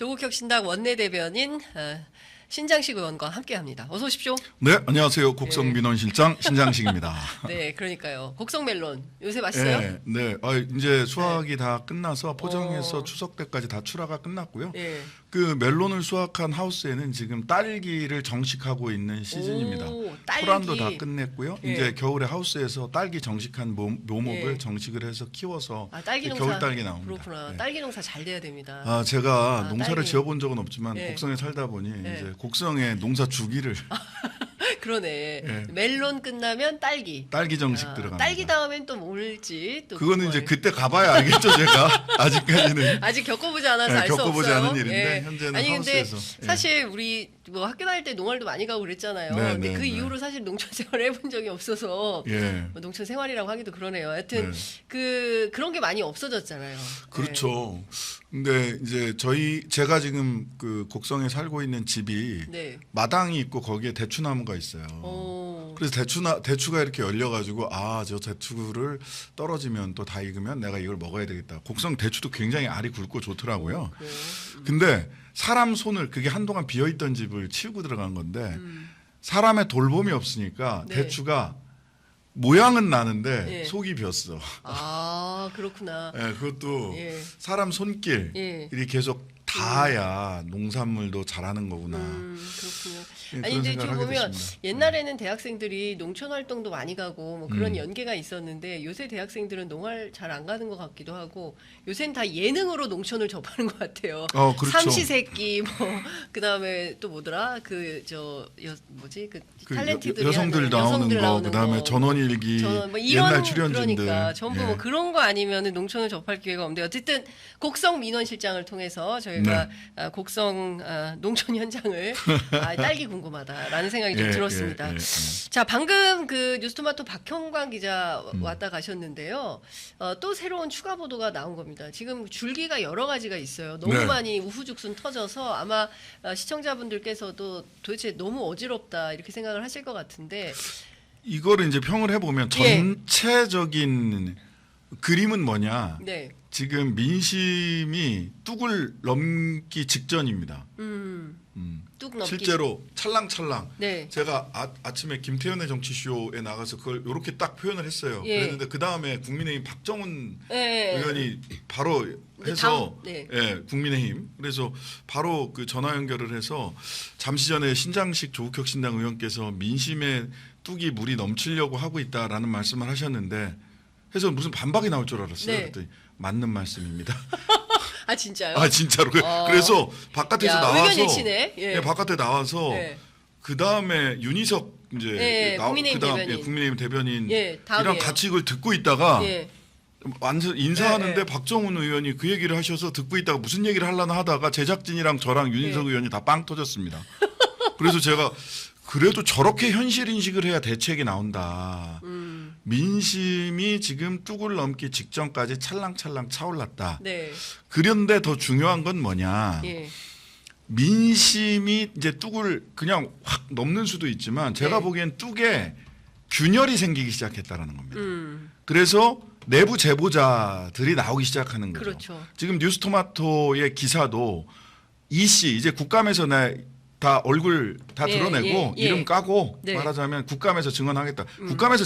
조국혁신당 원내대변인 신장식 의원과 함께합니다. 어서 오십시오. 네, 안녕하세요. 곡성민원실장 신장식입니다. 네, 그러니까요. 곡성 멜론 요새 맛있어요? 네, 네. 이제 수확이 다 끝나서 포장해서 추석 때까지 다 출하가 끝났고요. 예. 그 멜론을 수확한 하우스에는 지금 딸기를 정식하고 있는 시즌입니다. 딸기. 토란도 다 끝냈고요. 예. 이제 겨울에 하우스에서 딸기 정식한 묘목을 예. 정식을 해서 키워서 딸기 농사. 겨울 딸기 나옵니다. 그렇구나. 네. 딸기 농사 잘 돼야 됩니다. 제가 농사를 딸기. 지어본 적은 없지만 예. 곡성에 살다 보니 예. 이제 곡성에 농사 주기를 그러네. 예. 멜론 끝나면 딸기. 딸기 정식 들어갑니다. 딸기 다음엔 또 뭘지 또 그거는 이제 궁금해요. 그때 가봐야 알겠죠, 제가. 아직까지는. 아직 겪어보지 않아서 네, 알 수 없어요. 겪어보지 않은 일인데 현재는 아니 근데 하우스에서. 사실 우리 뭐 학교 다닐 때 농활도 많이 가고 그랬잖아요. 네, 근데 네, 그 네. 이후로 사실 농촌 생활을 해본 적이 없어서 예. 뭐 농촌 생활이라고 하기도 그러네요. 하여튼 네. 그런 게 많이 없어졌잖아요. 그렇죠. 근데 이제 제가 지금 그 곡성에 살고 있는 집이 네. 마당이 있고 거기에 대추나무가 있어요. 그래서 대추가 이렇게 열려가지고 저 대추를 떨어지면 또 다 익으면 내가 이걸 먹어야 되겠다. 곡성 대추도 굉장히 알이 굵고 좋더라고요. 그래요? 근데 사람 손을 그게 한동안 비어있던 집을 치우고 들어간 건데 사람의 돌봄이 없으니까 네. 대추가 모양은 나는데 예. 속이 비었어. 아 그렇구나. 예, 그것도 예. 사람 손길이 예. 계속 닿아야 농산물도 잘하는 거구나. 그렇군요. 예, 아니 그런 근데 생각을 좀 하게 보면 됐습니다. 옛날에는 대학생들이 농촌 활동도 많이 가고 뭐 그런 연계가 있었는데 요새 대학생들은 농활 잘 안 가는 것 같기도 하고 요새는 다 예능으로 농촌을 접하는 것 같아요. 그렇죠. 삼시세끼 뭐 그다음에 또 뭐더라 그 탤런트들이 여성들 하는, 나오는 여성들 거, 나오는 그다음에 거, 전원일기 뭐 이런 옛날 출연진들. 그러니까 전부 예. 뭐 그런 거 아니면은 농촌을 접할 기회가 없는데 어쨌든 곡성 민원실장을 통해서 저희가 곡성 농촌 현장을 딸기 궁금하다라는 생각이 좀 예, 들었습니다. 예, 예, 예. 자 방금 그 뉴스토마토 박형광 기자 왔다 가셨는데요. 또 새로운 추가 보도가 나온 겁니다. 지금 줄기가 여러 가지가 있어요. 너무 네. 많이 우후죽순 터져서 아마 시청자분들께서도 도대체 너무 어지럽다 이렇게 생각을 하실 것 같은데 이거를 이제 평을 해보면 예. 전체적인 그림은 뭐냐? 네. 지금 민심이 뚝을 넘기 직전입니다. 뚝 넘기. 실제로 찰랑찰랑. 네. 제가 아침에 김태현의 정치쇼에 나가서 그걸 이렇게 딱 표현을 했어요. 예. 그랬는데 그 다음에 국민의힘 박정훈 예. 의원이 바로 이제 해서 네. 국민의힘 그래서 바로 그 전화 연결을 해서 잠시 전에 신장식 조국혁신당 의원께서 민심의 뚝이 물이 넘치려고 하고 있다라는 말씀을 하셨는데 해서 무슨 반박이 나올 줄 알았어요. 네. 그랬더니 맞는 말씀입니다. 아 진짜요? 진짜로. 그래서 바깥에서 나와서 의견 일치네. 예. 바깥에 나와서 네. 그 다음에 윤희석 이제 국민의힘 대변인. 국민의힘 대변인이랑 다음이에요. 같이 이걸 듣고 있다가 예. 완전 인사하는데 네. 박정훈 의원이 그 얘기를 하셔서 듣고 있다가 무슨 얘기를 하려나 하다가 제작진이랑 저랑 윤희석 의원이 다 빵 터졌습니다. 그래서 제가 그래도 저렇게 현실 인식을 해야 대책이 나온다. 민심이 지금 뚝을 넘기 직전까지 찰랑찰랑 차올랐다. 네. 그런데 더 중요한 건 뭐냐? 예. 민심이 이제 뚝을 그냥 확 넘는 수도 있지만 제가 네. 보기엔 뚝에 균열이 생기기 시작했다라는 겁니다. 그래서 내부 제보자들이 나오기 시작하는 거죠. 그렇죠. 지금 뉴스토마토의 기사도 이씨 이제 국감에서 다 얼굴 다 예, 드러내고 예, 예. 이름 까고 네. 말하자면 국감에서 증언하겠다. 국감에서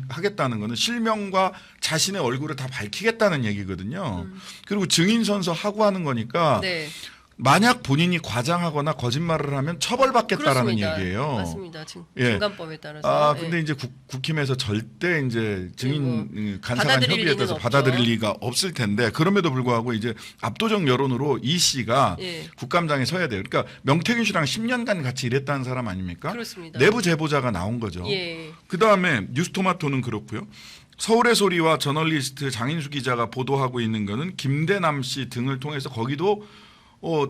하겠다는 거는 실명과 자신의 얼굴을 다 밝히겠다는 얘기거든요. 그리고 증인 선서 하고 하는 거니까 네. 만약 본인이 과장하거나 거짓말을 하면 처벌받겠다라는 그렇습니다. 얘기예요. 맞습니다. 예. 증감법에 따라서. 근데 이제 국힘에서 절대 이제 증인 간사간 받아들일 협의에 대해서 리는 받아들일 없죠. 리가 없을 텐데 그럼에도 불구하고 이제 압도적 여론으로 이 씨가 예. 국감장에 서야 돼요. 그러니까 명태균 씨랑 10년간 같이 일했다는 사람 아닙니까? 그렇습니다. 내부 제보자가 나온 거죠. 예. 그다음에 뉴스토마토는 그렇고요. 서울의 소리와 저널리스트 장인수 기자가 보도하고 있는 거는 김대남 씨 등을 통해서 거기도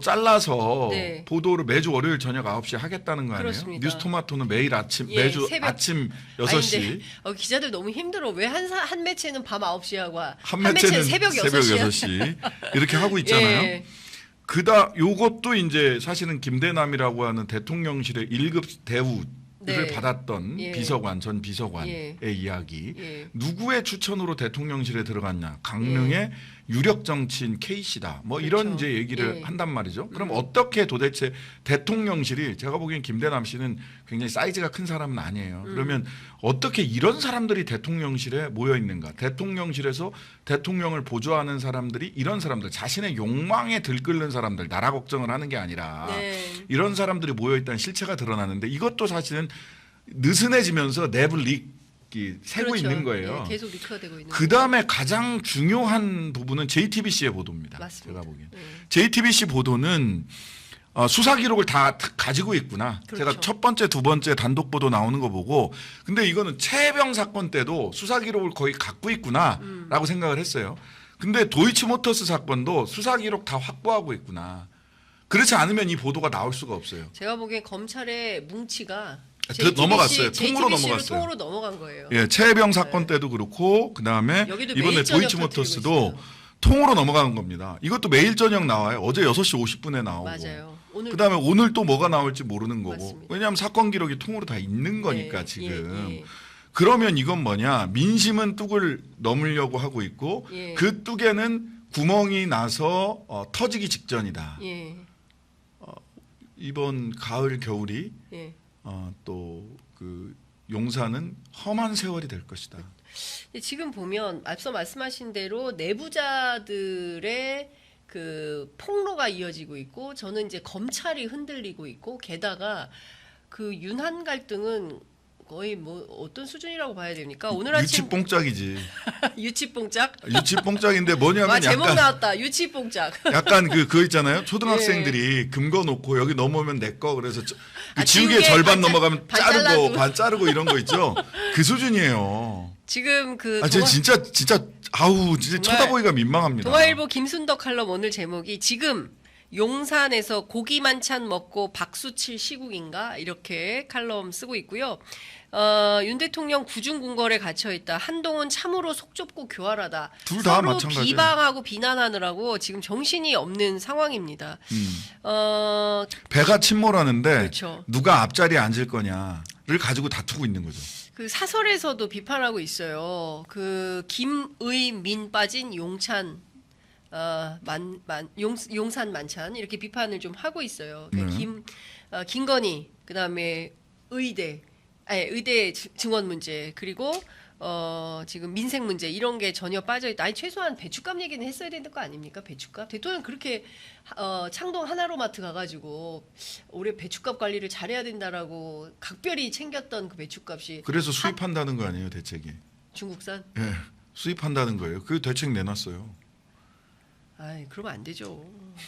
잘라서 네. 보도를 매주 월요일 저녁 9시에 하겠다는 거 아니에요? 그렇습니다. 뉴스토마토는 매일 아침 예, 매주 새벽- 아침 아니, 6시 근데, 기자들 너무 힘들어. 왜 한 매체는 밤 9시 하고 한 매체는 새벽 6시 이렇게 하고 있잖아요. 예. 요것도 이제 사실은 김대남이라고 하는 대통령실의 1급 대우를 네. 받았던 예. 전 비서관의 예. 이야기. 예. 누구의 추천으로 대통령실에 들어갔냐? 강릉의 유력 정치인 K씨다. 뭐 그렇죠. 이런 이제 얘기를 예. 한단 말이죠. 그럼 어떻게 도대체 대통령실이 제가 보기엔 김대남 씨는 굉장히 사이즈가 큰 사람은 아니에요. 그러면 어떻게 이런 사람들이 대통령실에 모여 있는가? 대통령실에서 대통령을 보좌하는 사람들이 이런 사람들 자신의 욕망에 들끓는 사람들 나라 걱정을 하는 게 아니라 네. 이런 사람들이 모여 있다는 실체가 드러나는데 이것도 사실은 느슨해지면서 내부 리익이 새고 그렇죠. 있는 거예요. 네, 계속 리크가 되고 있는. 그 다음에 가장 중요한 부분은 JTBC의 보도입니다. 맞습니다. 제가 보기엔. 네. JTBC 보도는 수사 기록을 다 가지고 있구나. 그렇죠. 제가 첫 번째, 두 번째 단독 보도 나오는 거 보고 근데 이거는 최혜병 사건 때도 수사 기록을 거의 갖고 있구나라고 생각을 했어요. 근데 도이치모터스 사건도 수사 기록 다 확보하고 있구나. 그렇지 않으면 이 보도가 나올 수가 없어요. 제가 보기엔 검찰의 뭉치가 넘어갔어요. 통으로 JTBC로 넘어갔어요. 통으로 넘어간 거예요. 예, 최혜병 사건 때도 그렇고 그다음에 여기도 이번에 매일 저녁 도이치모터스도 터뜨리고 있어요. 통으로 넘어가는 겁니다. 이것도 매일 저녁 나와요. 어제 6시 50분에 나오고. 맞아요. 오늘 그다음에 오늘 또 뭐가 나올지 모르는 거고. 맞습니다. 왜냐하면 사건 기록이 통으로 다 있는 거니까 예, 지금. 예. 그러면 이건 뭐냐? 민심은 뚝을 넘으려고 하고 있고 예. 그 뚝에는 구멍이 나서 터지기 직전이다. 예. 이번 가을 겨울이 예. 또 그 용산은 험한 세월이 될 것이다. 지금 보면 앞서 말씀하신 대로 내부자들의 그 폭로가 이어지고 있고 저는 이제 검찰이 흔들리고 있고 게다가 그 윤한 갈등은 거의 뭐 어떤 수준이라고 봐야 됩니까? 오늘 아침 유치뽕짝이지. 유치뽕짝. 유치뽕짝인데 뭐냐면 와 제목 약간 나왔다. 유치뽕짝. 약간 그거 있잖아요. 초등학생들이 금거 놓고 여기 넘으면 내 거 그래서 그 지우개 지우개 절반 반 넘어가면 반 자르고 잘라도. 반 자르고 이런 거 있죠. 그 수준이에요. 지금 그 아, 제 진짜 아우 진짜 정말 쳐다보기가 민망합니다. 동아일보 김순덕 칼럼 오늘 제목이 지금 용산에서 고기 만찬 먹고 박수 칠 시국인가 이렇게 칼럼 쓰고 있고요. 윤 대통령 구중궁궐에 갇혀 있다. 한동훈 참으로 속 좁고 교활하다. 둘다 서로 마찬가지예요. 비방하고 비난하느라고 지금 정신이 없는 상황입니다. 배가 침몰하는데 그렇죠. 누가 앞자리에 앉을 거냐를 가지고 다투고 있는 거죠. 그 사설에서도 비판하고 있어요. 그 김의민 빠진 용찬 용산 만찬 이렇게 비판을 좀 하고 있어요. 네. 김건희 그다음에 의대 증원 문제 그리고 지금 민생 문제 이런 게 전혀 빠져 있다. 아니 최소한 배춧값 얘기는 했어야 되는 거 아닙니까? 배춧값 대통령 그렇게 창동 하나로마트 가가지고 올해 배춧값 관리를 잘해야 된다라고 각별히 챙겼던 그 배춧값이 그래서 수입한다는 거 아니에요 대책이? 중국산? 예, 수입한다는 거예요. 그 대책 내놨어요. 아이 그러면 안 되죠.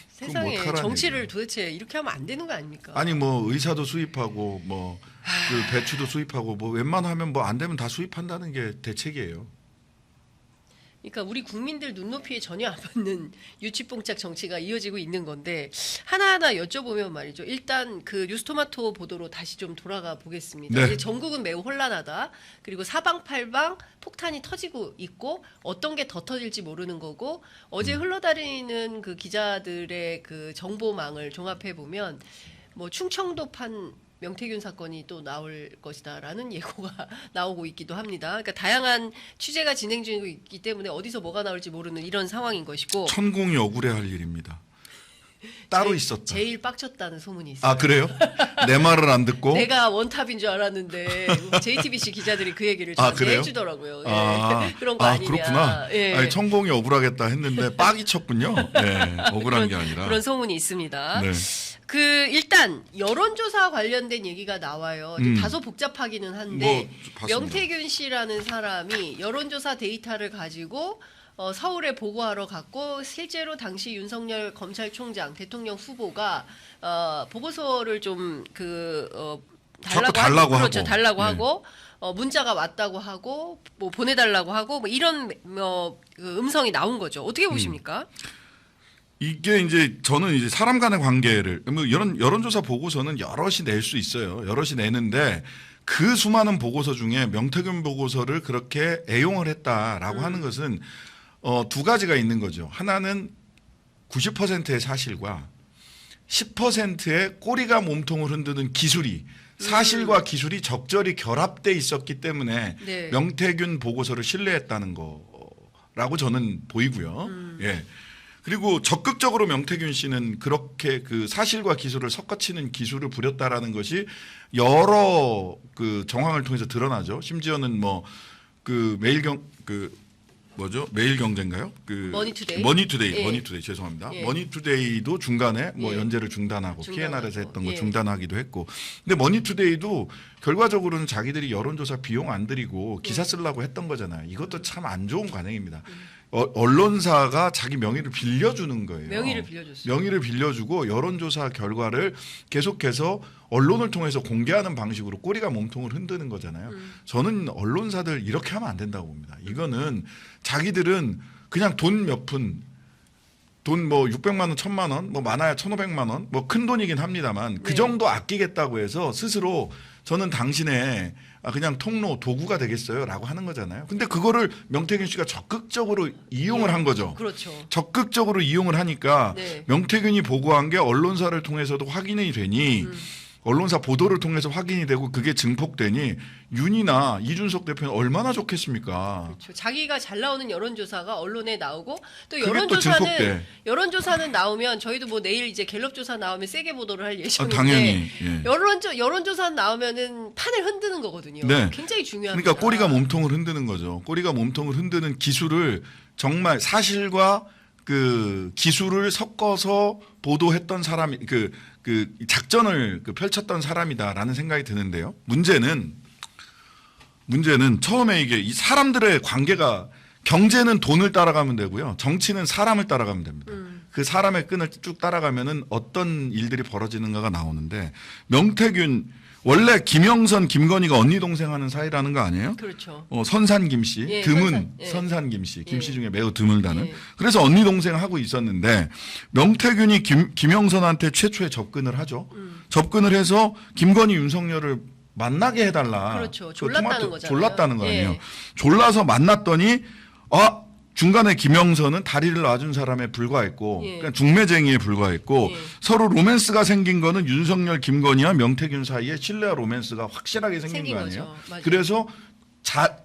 세상에 어떡하라는 정치를 얘기야. 도대체 이렇게 하면 안 되는 거 아닙니까? 아니 뭐 의사도 수입하고 뭐 그 배추도 수입하고 뭐 웬만하면 뭐 안 되면 다 수입한다는 게 대책이에요. 그러니까 우리 국민들 눈높이에 전혀 안 맞는 유치뽕짝 정치가 이어지고 있는 건데 하나하나 여쭤보면 말이죠. 일단 그 뉴스토마토 보도로 다시 좀 돌아가 보겠습니다. 네. 이제 전국은 매우 혼란하다. 그리고 사방팔방 폭탄이 터지고 있고 어떤 게 더 터질지 모르는 거고 어제 흘러다니는 그 기자들의 그 정보망을 종합해 보면 뭐 충청도판 명태균 사건이 또 나올 것이다라는 예고가 나오고 있기도 합니다. 그러니까 다양한 취재가 진행 중이고 있기 때문에 어디서 뭐가 나올지 모르는 이런 상황인 것이고 천공이 억울해할 일입니다. 따로 있었다. 제일 빡쳤다는 소문이 있어요. 아 그래요? 내 말을 안 듣고? 내가 원탑인 줄 알았는데 JTBC 기자들이 그 얘기를 아, 저한테 그래요? 해주더라고요. 예. 아, 그런 거 아니냐. 그렇구나. 예. 아니, 천공이 억울하겠다 했는데 빡이 쳤군요. 네, 억울한 게 아니라. 그런 소문이 있습니다. 네. 그 일단 여론조사 관련된 얘기가 나와요. 좀 다소 복잡하기는 한데 뭐, 봤습니다. 명태균 씨라는 사람이 여론조사 데이터를 가지고 서울에 보고하러 갔고 실제로 당시 윤석열 검찰총장 대통령 후보가 보고서를 좀 자꾸 달라고 그렇죠. 하고. 달라고 네. 하고 문자가 왔다고 하고 뭐 보내달라고 하고 뭐 이런 그 음성이 나온 거죠. 어떻게 보십니까? 이게 이제 저는 이제 사람 간의 관계를 뭐 여론조사 보고서는 여럿이 낼 수 있어요. 여럿이 내는데 그 수많은 보고서 중에 명태균 보고서를 그렇게 애용을 했다라고 하는 것은 두 가지가 있는 거죠. 하나는 90%의 사실과 10%의 꼬리가 몸통을 흔드는 기술이 사실과 기술이 적절히 결합돼 있었기 때문에 네. 명태균 보고서를 신뢰했다는 거라고 저는 보이고요. 예. 그리고 적극적으로 명태균 씨는 그렇게 그 사실과 기술을 섞어치는 기술을 부렸다라는 것이 여러 그 정황을 통해서 드러나죠. 심지어는 뭐 그 매일경제인가요? 그 머니투데이? 예. 머니투데이 죄송합니다. 예. 머니투데이도 중간에 뭐 예. 연재를 중단하고 중단하고. P&R에서 했던 거 예. 중단하기도 했고. 근데 머니투데이도 결과적으로는 자기들이 여론조사 비용 안 들이고 기사 쓰려고 했던 거잖아요. 이것도 참 안 좋은 관행입니다. 언론사가 자기 명의를 빌려주는 거예요. 명의를 빌려줬어요. 명의를 빌려주고 여론조사 결과를 계속해서 언론을 통해서 공개하는 방식으로 꼬리가 몸통을 흔드는 거잖아요. 저는 언론사들 이렇게 하면 안 된다고 봅니다. 이거는 자기들은 그냥 돈 몇 푼, 돈 뭐 600만 원, 1000만 원, 뭐 많아야 1500만 원, 뭐 큰 돈이긴 합니다만 그 네. 정도 아끼겠다고 해서 스스로 저는 당신의 그냥 통로 도구가 되겠어요라고 하는 거잖아요. 근데 그거를 명태균 씨가 적극적으로 이용을 한 거죠. 그렇죠. 적극적으로 이용을 하니까 네. 명태균이 보고한 게 언론사를 통해서도 확인이 되니 언론사 보도를 통해서 확인이 되고 그게 증폭되니 윤이나 이준석 대표는 얼마나 좋겠습니까? 그렇죠. 자기가 잘 나오는 여론조사가 언론에 나오고 또 그게 또 증폭돼. 여론조사는 나오면 저희도 뭐 내일 이제 갤럽 조사 나오면 세게 보도를 할 예정인데 당연히. 예. 여론조사 나오면은 판을 흔드는 거거든요. 네. 굉장히 중요합니다. 그러니까 꼬리가 몸통을 흔드는 거죠. 꼬리가 몸통을 흔드는 기술을 정말 사실과 그 기술을 섞어서 보도했던 사람이 그 작전을 펼쳤던 사람이다라는 생각이 드는데요. 문제는 처음에 이게 이 사람들의 관계가 경제는 돈을 따라가면 되고요. 정치는 사람을 따라가면 됩니다. 그 사람의 끈을 쭉 따라가면은 어떤 일들이 벌어지는가가 나오는데 명태균 원래 김영선, 김건희가 언니 동생 하는 사이라는 거 아니에요? 그렇죠. 선산 김씨, 예, 드문 예. 선산 김씨, 김씨 예. 중에 매우 드물다는. 예. 그래서 언니 동생 하고 있었는데 명태균이 김영선한테 최초에 접근을 하죠. 접근을 해서 김건희, 윤석열을 만나게 해달라. 그렇죠. 그 졸랐다는 토마토- 거잖아요. 졸랐다는 거 아니에요. 예. 졸라서 만났더니 중간에 김영선은 다리를 놔준 사람에 불과했고 예. 그러니까 중매쟁이에 불과했고 예. 서로 로맨스가 생긴 거는 윤석열, 김건희와 명태균 사이에 신뢰와 로맨스가 확실하게 생긴 거 아니에요. 거죠. 맞아요. 그래서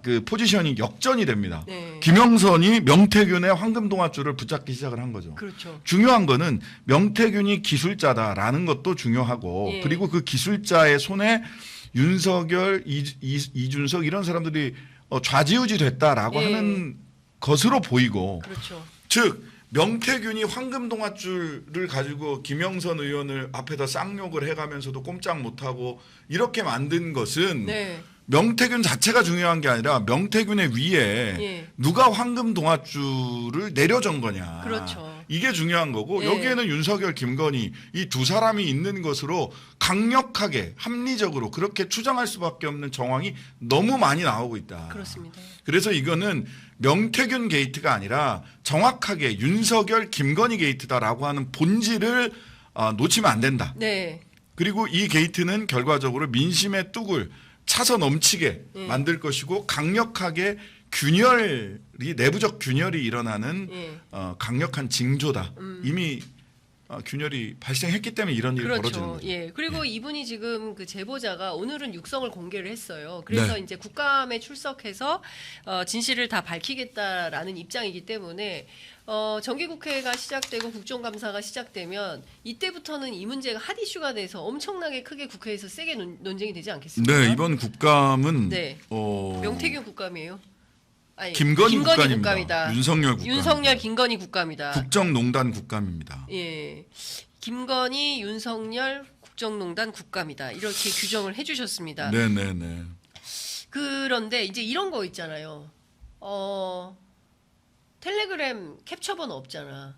그 포지션이 역전이 됩니다. 네. 김영선이 명태균의 황금동아줄을 붙잡기 시작을 한 거죠. 그렇죠. 중요한 거는 명태균이 기술자다라는 것도 중요하고 예. 그리고 그 기술자의 손에 윤석열, 이준석 이런 사람들이 좌지우지 됐다라고 예. 하는 것으로 보이고 그렇죠. 즉 명태균이 황금동아줄을 가지고 김영선 의원을 앞에다 쌍욕을 해가면서도 꼼짝 못하고 이렇게 만든 것은 네. 명태균 자체가 중요한 게 아니라 명태균의 위에 예. 누가 황금 동아줄을 내려준 거냐. 그렇죠. 이게 중요한 거고 예. 여기에는 윤석열, 김건희 이 두 사람이 있는 것으로 강력하게 합리적으로 그렇게 추정할 수밖에 없는 정황이 너무 많이 나오고 있다. 그렇습니다. 그래서 이거는 명태균 게이트가 아니라 정확하게 윤석열, 김건희 게이트다라고 하는 본질을 놓치면 안 된다. 네. 그리고 이 게이트는 결과적으로 민심의 뚝을 차서 넘치게 만들 것이고 강력하게 내부적 균열이 일어나는 예. 강력한 징조다. 이미 균열이 발생했기 때문에 이런 일이 벌어지는 그렇죠. 거죠. 예. 그리고 이분이 지금 그 제보자가 오늘은 육성을 공개를 했어요. 그래서 네. 이제 국감에 출석해서 진실을 다 밝히겠다라는 입장이기 때문에 정기국회가 시작되고 국정감사가 시작되면 이때부터는 이 문제가 핫 이슈가 돼서 엄청나게 크게 국회에서 세게 논쟁이 되지 않겠습니까? 네, 이번 국감은 네. 명태균 국감이에요. 아니, 김건희 국감입니다. 국감이다. 윤석열 국감. 윤석열, 김건희 국감이다. 국정농단 국감입니다. 예. 김건희, 윤석열 국정농단 국감이다. 이렇게 규정을 해주셨습니다. 네, 네, 네. 그런데 이제 이런 거 있잖아요. 텔레그램 캡처번호 없잖아.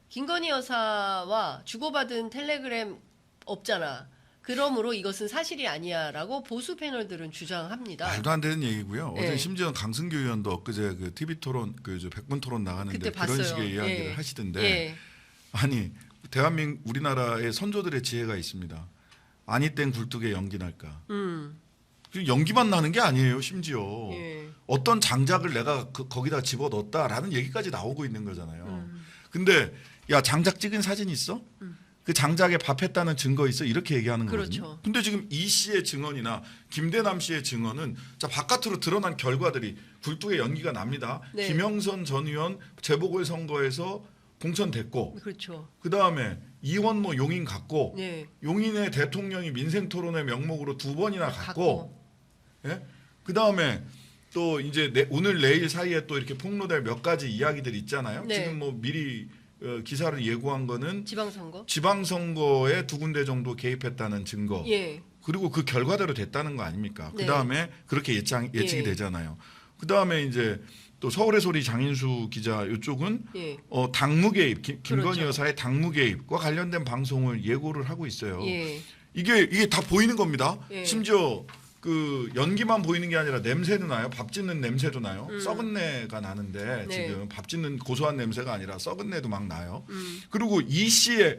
김건희 여사와 주고받은 텔레그램 없잖아. 그러므로 이것은 사실이 아니야라고 보수 패널들은 주장합니다. 말도 안 되는 얘기고요. 네. 어제 심지어 강승규 의원도 엊그제 그 TV 토론 백분 토론 나가는데 그때 그런 봤어요. 식의 이야기를 예. 하시던데 예. 아니 대한민국 우리나라의 선조들의 지혜가 있습니다. 아니 땐 굴뚝에 연기 날까. 연기만 나는 게 아니에요. 심지어 예. 어떤 장작을 내가 거기다 집어넣었다라는 얘기까지 나오고 있는 거잖아요. 근데 야 장작 찍은 사진 있어? 그 장작에 밥했다는 증거 있어 이렇게 얘기하는 거거든요. 그렇죠. 근데 지금 이 씨의 증언이나 김대남 씨의 증언은 자 바깥으로 드러난 결과들이 굴뚝에 연기가 납니다. 네. 김영선 전 의원 재보궐선거에서 공천됐고 그렇죠. 그 다음에 이원모 용인 갔고 네. 용인의 대통령이 민생토론회 명목으로 2번이나 갔고 예? 그 다음에 또 이제 오늘 내일 사이에 또 이렇게 폭로될 몇 가지 이야기들 있잖아요. 네. 지금 뭐 미리 기사를 예고한 거는 지방선거. 지방선거에 2군데 정도 개입했다는 증거. 예. 그리고 그 결과대로 됐다는 거 아닙니까? 네. 그 다음에 그렇게 예측이 예. 되잖아요. 그 다음에 이제 또 서울의 소리 장인수 기자 이쪽은 예. 당무 개입, 김건희 그렇죠. 여사의 당무 개입과 관련된 방송을 예고를 하고 있어요. 예. 이게 다 보이는 겁니다. 예. 심지어 그 연기만 보이는 게 아니라 냄새도 나요. 밥 짓는 냄새도 나요. 썩은 내가 나는데 네. 지금 밥 짓는 고소한 냄새가 아니라 썩은 내도 막 나요. 음. 그리고 이 씨의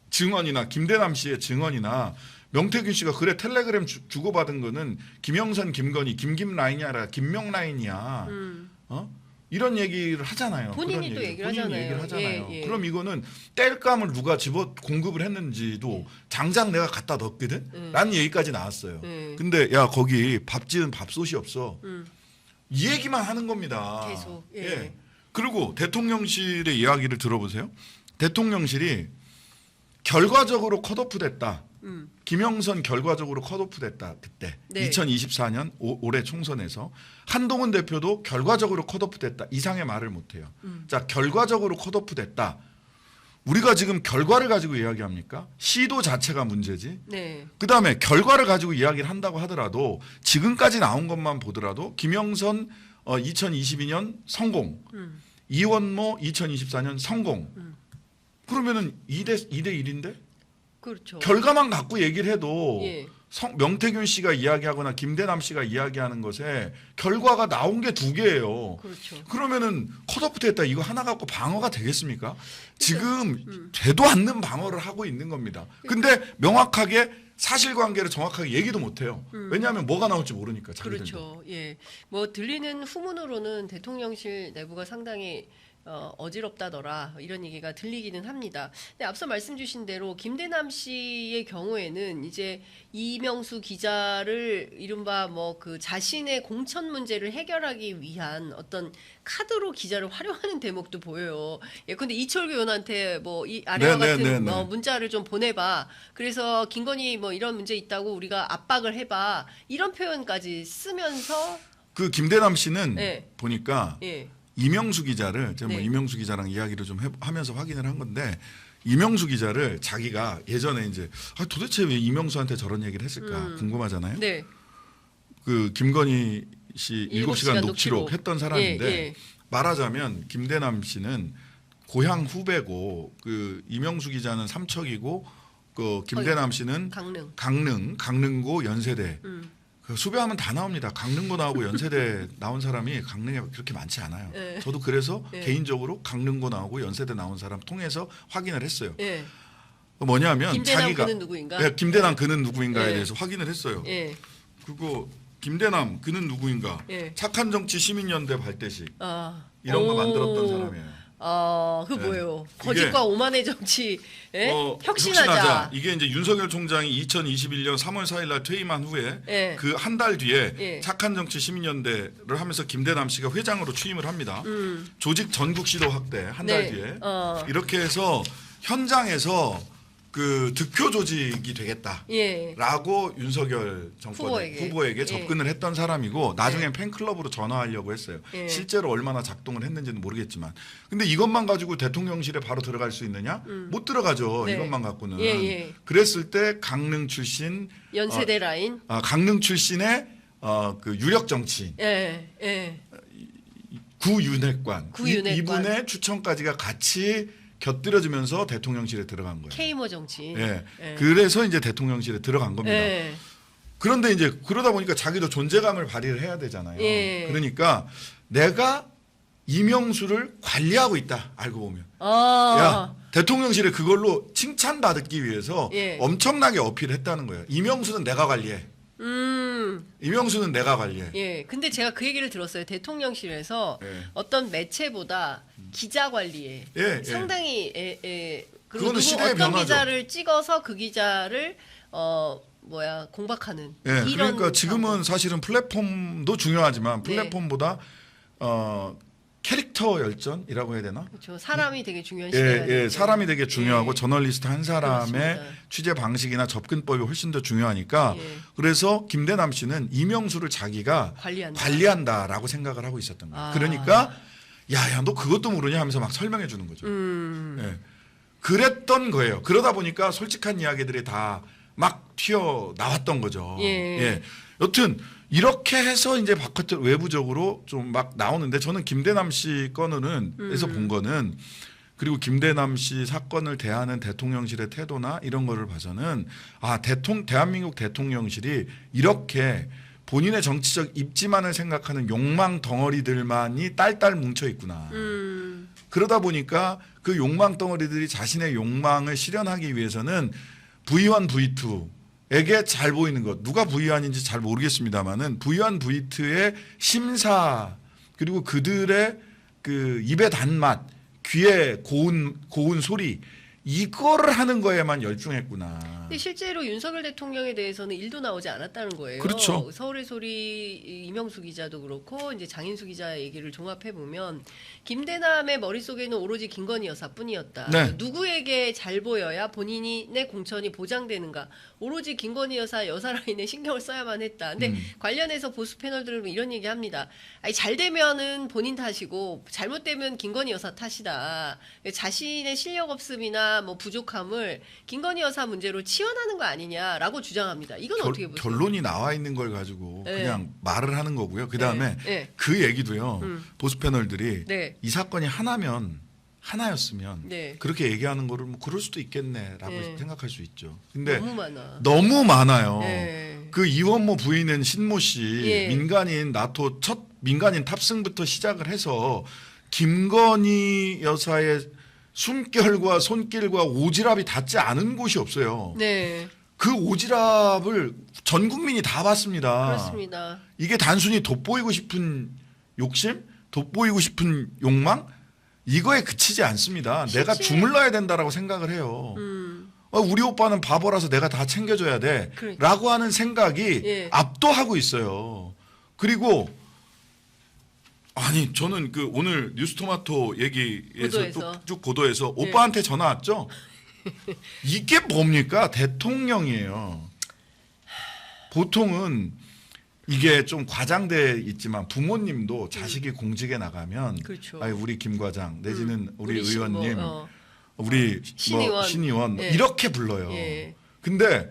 증언이나 김대남 씨의 증언이나 명태균 씨가 그래 텔레그램 주고받은 거는 김영선, 김건희, 김김 라인이 아니라 김명 라인이야. 이런 얘기를 하잖아요. 본인이 그런 또 얘기를 본인이 하잖아요. 얘기를 하잖아요. 예, 예. 그럼 이거는 땔감을 누가 집어 공급을 했는지도 장작 내가 갖다 넣었거든. 라는 얘기까지 나왔어요. 예. 근데 야 거기 밥 지은 밥솥이 없어. 음. 이 얘기만 하는 겁니다. 계속, 예. 그리고 대통령실의 이야기를 들어보세요. 대통령실이 결과적으로 컷오프됐다. 김영선 결과적으로 컷오프됐다. 그때 네. 2024년 올해 총선에서 한동훈 대표도 결과적으로 컷오프됐다. 이상의 말을 못해요. 자 결과적으로 컷오프됐다. 우리가 지금 결과를 가지고 이야기합니까? 시도 자체가 문제지. 네. 그다음에 결과를 가지고 이야기를 한다고 하더라도 지금까지 나온 것만 보더라도 김영선 2022년 성공, 이원모 2024년 성공. 그러면은 2대 1인데 그렇죠. 결과만 갖고 얘기를 해도 예. 명태균 씨가 이야기하거나 김대남 씨가 이야기하는 것에 결과가 나온 게 2개예요. 그렇죠. 그러면은 컷오프됐다 이거 하나 갖고 방어가 되겠습니까? 지금 되도 않는 방어를 하고 있는 겁니다. 근데 명확하게 사실관계를 정확하게 얘기도 못해요. 왜냐하면 뭐가 나올지 모르니까 자기들도. 그렇죠. 예. 뭐 들리는 후문으로는 대통령실 내부가 상당히 어지럽다더라 이런 얘기가 들리기는 합니다. 근데 앞서 말씀 주신 대로 김대남 씨의 경우에는 이제 이명수 기자를 이른바 뭐 그 자신의 공천 문제를 해결하기 위한 어떤 카드로 기자를 활용하는 대목도 보여요. 예컨대 이철규 의원한테 뭐 이 아래와 같은 문자를 좀 보내봐. 그래서 김건희 뭐 이런 문제 있다고 우리가 압박을 해봐. 이런 표현까지 쓰면서 그 김대남 씨는 예. 보니까 예. 이명수 기자를 제가 뭐 네. 이명수 기자랑 이야기를 좀 하면서 확인을 한 건데 이명수 기자를 자기가 예전에 이제 도대체 왜 이명수한테 저런 얘기를 했을까 궁금하잖아요. 네. 그 김건희 씨 7시간 녹취록 녹취록. 했던 사람인데 예, 예. 말하자면 김대남 씨는 고향 후배고 그 이명수 기자는 삼척이고 그 김대남 씨는 강릉고 연세대. 그 수배하면 다 나옵니다. 강릉고 나오고 연세대 나온 사람이 강릉에 그렇게 많지 않아요. 예. 저도 그래서 예. 개인적으로 강릉고 나오고 연세대 나온 사람 통해서 확인을 했어요. 예. 뭐냐면 김대남 자기가 그는 누구인가? 예, 김대남 그는 누구인가에 예. 대해서 확인을 했어요. 예. 그리고 김대남 그는 누구인가? 예. 착한 정치 시민연대 발대식 아. 이런 거 오. 만들었던 사람이에요. 아, 그 네. 뭐예요? 거짓과 오만의 정치. 예? 혁신하자. 혁신하자. 이게 이제 윤석열 총장이 2021년 3월 4일 날 퇴임한 후에 예. 그 한 달 뒤에 예. 착한 정치 시민연대를 하면서 김대남 씨가 회장으로 취임을 합니다. 조직 전국 시도 확대 한 달 네. 뒤에 이렇게 이렇게 해서 현장에서 그 득표 조직이 되겠다. 예. 라고 윤석열 정권 후보에게 예. 접근을 했던 사람이고 나중엔 팬클럽으로 전화하려고 했어요. 예. 실제로 얼마나 작동을 했는지는 모르겠지만 근데 이것만 가지고 대통령실에 바로 들어갈 수 있느냐? 못 들어가죠. 네. 이것만 갖고는. 예, 예. 그랬을 때 강릉 출신 연세대 라인. 강릉 출신의 그 유력 정치인 예. 예. 구윤핵관 구윤핵관. 이분의 추천까지가 같이 곁들여지면서 대통령실에 들어간 거예요. K모 정치. 예. 예. 그래서 이제 대통령실에 들어간 겁니다. 예. 그런데 이제 그러다 보니까 자기도 존재감을 발휘를 해야 되잖아요. 예. 그러니까 내가 이명수를 관리하고 있다. 알고 보면. 아. 야, 대통령실에 그걸로 칭찬받기 위해서 예. 엄청나게 어필했다는 거예요. 이명수는 내가 관리해. 이명수는 내가 관리해. 예. 근데 제가 그 얘기를 들었어요. 대통령실에서 예. 어떤 매체보다 기자 관리에 예, 예. 상당히 그리고 그거는 시대의 어떤 변화죠. 기자를 찍어서 그 기자를 공박하는 예, 이런 그러니까 지금은 방법. 사실은 플랫폼도 중요하지만 플랫폼보다 캐릭터 열전이라고 해야 되나? 그렇죠. 사람이 되게 중요한 시대가 예, 사람이 되게 중요하고 예. 저널리스트 한 사람의 그렇습니다. 취재 방식이나 접근법이 훨씬 더 중요하니까 예. 그래서 김대남 씨는 이명수를 자기가 관리한다라고 생각을 하고 있었던 거예요. 아. 그러니까 야야 너 그것도 모르냐 하면서 막 설명해 주는 거죠. 예. 그랬던 거예요. 그러다 보니까 솔직한 이야기들이 다 막 튀어 나왔던 거죠. 예. 여튼 이렇게 해서 이제 바깥 외부적으로 좀 막 나오는데 저는 김대남 씨 건은 에서 본 거는 그리고 김대남 씨 사건을 대하는 대통령실의 태도나 이런 거를 봐서는 대한민국 대통령실이 이렇게 본인의 정치적 입지만을 생각하는 욕망 덩어리들만이 딸딸 뭉쳐 있구나. 그러다 보니까 그 욕망 덩어리들이 자신의 욕망을 실현하기 위해서는 V1, V2에게 잘 보이는 것. 누가 V1인지 잘 모르겠습니다만은 V1, V2의 심사 그리고 그들의 그 입의 단맛, 귀의 고운 소리 이거를 하는 거에만 열중했구나. 근데 실제로 윤석열 대통령에 대해서는 일도 나오지 않았다는 거예요. 그렇죠. 서울의 소리 이명수 기자도 그렇고 이제 장인수 기자 얘기를 종합해 보면 김대남의 머릿속에는 오로지 김건희 여사뿐이었다. 네. 누구에게 잘 보여야 본인의 공천이 보장되는가. 오로지 김건희 여사 라인에 신경을 써야만 했다. 근데 관련해서 보수 패널들은 이런 얘기합니다. 아니 잘 되면은 본인 탓이고 잘못되면 김건희 여사 탓이다. 자신의 실력 없음이나 뭐 부족함을 김건희 여사 문제로 치환하는 거 아니냐라고 주장합니다. 이건 어떻게 보세요? 결론이 나와 있는 걸 가지고 네. 그냥 말을 하는 거고요. 그 다음에 네. 그 얘기도요. 보수 패널들이 네. 이 사건이 하나였으면 네. 그렇게 얘기하는 거를 뭐 그럴 수도 있겠네라고 네. 생각할 수 있죠. 근데 너무 많아. 너무 많아요. 네. 그 이원모 부인은 신모 씨 예. 민간인 나토 첫 민간인 탑승부터 시작을 해서 김건희 여사의 숨결과 손길과 오지랖이 닿지 않은 곳이 없어요. 네. 그 오지랖을 전 국민이 다 봤습니다. 그렇습니다. 이게 단순히 돋보이고 싶은 욕심, 돋보이고 싶은 욕망 이거에 그치지 않습니다. 내가 주물러야 된다라고 생각을 해요. 우리 오빠는 바보라서 내가 다 챙겨줘야 돼. 그러니까. 라고 하는 생각이 예. 압도하고 있어요. 그리고 아니 저는 그 오늘 뉴스토마토 얘기에서 보도에서. 쭉 보도해서 오빠한테 전화 왔죠. 이게 뭡니까? 대통령이에요. 보통은 이게 좀 과장돼 있지만 부모님도 자식이 공직에 나가면 그렇죠. 아니, 우리 김 과장 내지는 우리 우리 의원님 뭐, 우리 신의원. 신의원 예. 이렇게 불러요. 예. 근데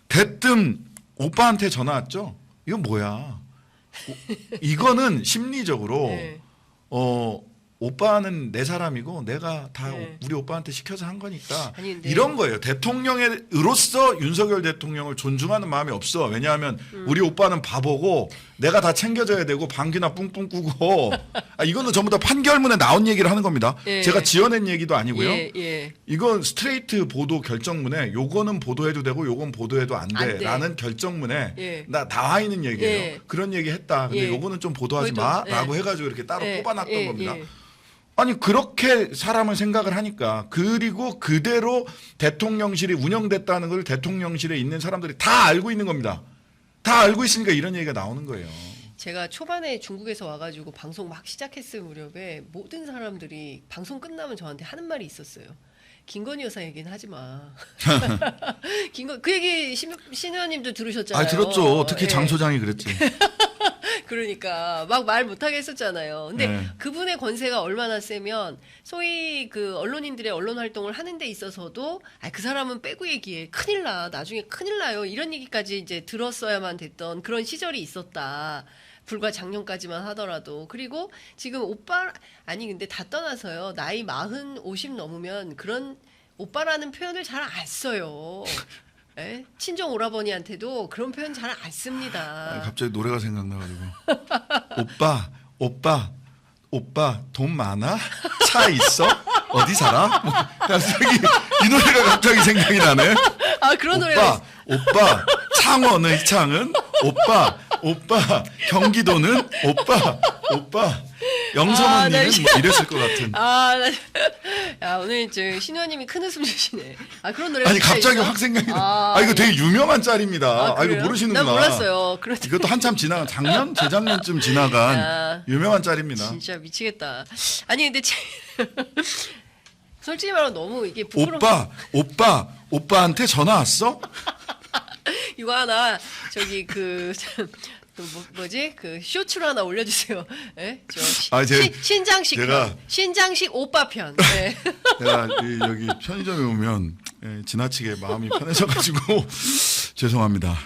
대뜸 오빠한테 전화 왔죠. 이건 뭐야? 이거는 심리적으로 예. 오빠는 내 사람이고 내가 다 네. 우리 오빠한테 시켜서 한 거니까 아니, 근데 이런 거예요. 대통령으로서 윤석열 대통령을 존중하는 마음이 없어. 왜냐하면 우리 오빠는 바보고 내가 다 챙겨줘야 되고 방귀나 뿡뿡 꾸고 이거는 전부 다 판결문에 나온 얘기를 하는 겁니다. 예. 제가 지어낸 얘기도 아니고요. 예. 이건 스트레이트 보도 결정문에 요거는 보도해도 되고 요건 보도해도 안 안 돼. 돼라는 결정문에 예. 나와 있는 얘기예요. 예. 그런 얘기 했다. 근데 예. 요거는 좀 보도하지 보도, 마라고 예. 해가지고 이렇게 따로 예. 뽑아놨던 예. 겁니다. 예. 아니 그렇게 사람을 생각을 하니까 그리고 그대로 대통령실이 운영됐다는 걸 대통령실에 있는 사람들이 다 알고 있는 겁니다. 다 알고 있으니까 이런 얘기가 나오는 거예요. 제가 초반에 중국에서 와가지고 방송 막 시작했을 무렵에 모든 사람들이 방송 끝나면 저한테 하는 말이 있었어요. 김건희 여사 얘기는 하지 마. 그 얘기 신 의원님도 들으셨잖아요. 들었죠. 특히 예. 장 소장이 그랬지. 그러니까 막 말 못하게 했었잖아요. 근데 네. 그분의 권세가 얼마나 세면 소위 그 언론인들의 언론 활동을 하는 데 있어서도 그 사람은 빼고 얘기해. 큰일 나. 나중에 큰일 나요. 이런 얘기까지 이제 들었어야만 됐던 그런 시절이 있었다. 불과 작년까지만 하더라도. 그리고 지금 근데 다 떠나서요. 나이 40, 50 넘으면 그런 오빠라는 표현을 잘 안 써요. 예? 친정 오라버니한테도 그런 표현 잘 안 씁니다. 갑자기 노래가 생각나가지고 오빠 돈 많아? 차 있어? 어디 살아? 뭐, 갑자기 이 노래가 갑자기 생각이 나네. 그런 노래가 오빠 창원의 창은 오빠 경기도는 오빠 영선언니는 뭐 이랬을 것 같은. 야, 오늘 저 신우님이 큰 웃음 주시네. 그런 노래 아니 갑자기 확 생각이 나. 이거 되게 유명한 짤입니다. 이거 모르시는구나. 난 몰랐어요. 이것도 한참 지나간 작년, 재작년쯤 지나간 유명한 짤입니다. 진짜 미치겠다. 아니 근데 솔직히 말하면 너무 이게 부끄러워. 오빠한테 전화 왔어? 이거 하나 저기 또 뭐지 그 쇼츠로 하나 올려주세요. 예? 신장식 오빠 편. 네. 내가 여기 편의점에 오면 지나치게 마음이 편해져가지고 죄송합니다.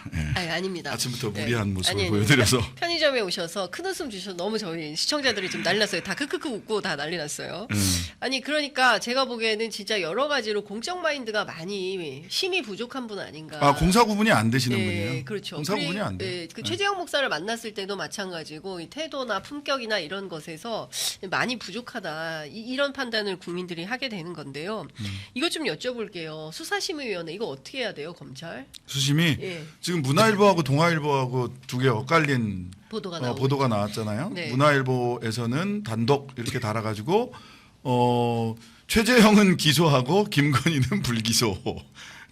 아닙니다. 아침부터 무리한 모습을 보여드려서. 편의점에 오셔서 큰 웃음 주셔서 너무 저희 시청자들이 지금 난리 났어요. 다 크크크 웃고 다 난리 났어요. 아니 그러니까 제가 보기에는 진짜 여러 가지로 공적 마인드가 많이 힘이 부족한 분 아닌가. 공사 구분이 안 되시는 분이에요. 그렇죠. 공사 구분이 안 돼요. 그 최재형 목사를 만났을 때도 마찬가지고 이 태도나 품격이나 이런 것에서 많이 부족하다. 이런 판단을 국민들이 하게 되는 건데요. 이것 좀 여쭤볼게요. 수사심의위원회 이거 어떻게 해야 돼요, 검찰? 수심이 지금 문화일보하고 동아일보하고 두 개 엇갈린 보도가 나왔잖아요. 네. 문화일보에서는 단독 이렇게 달아가지고 최재형은 기소하고 김건희는 불기소.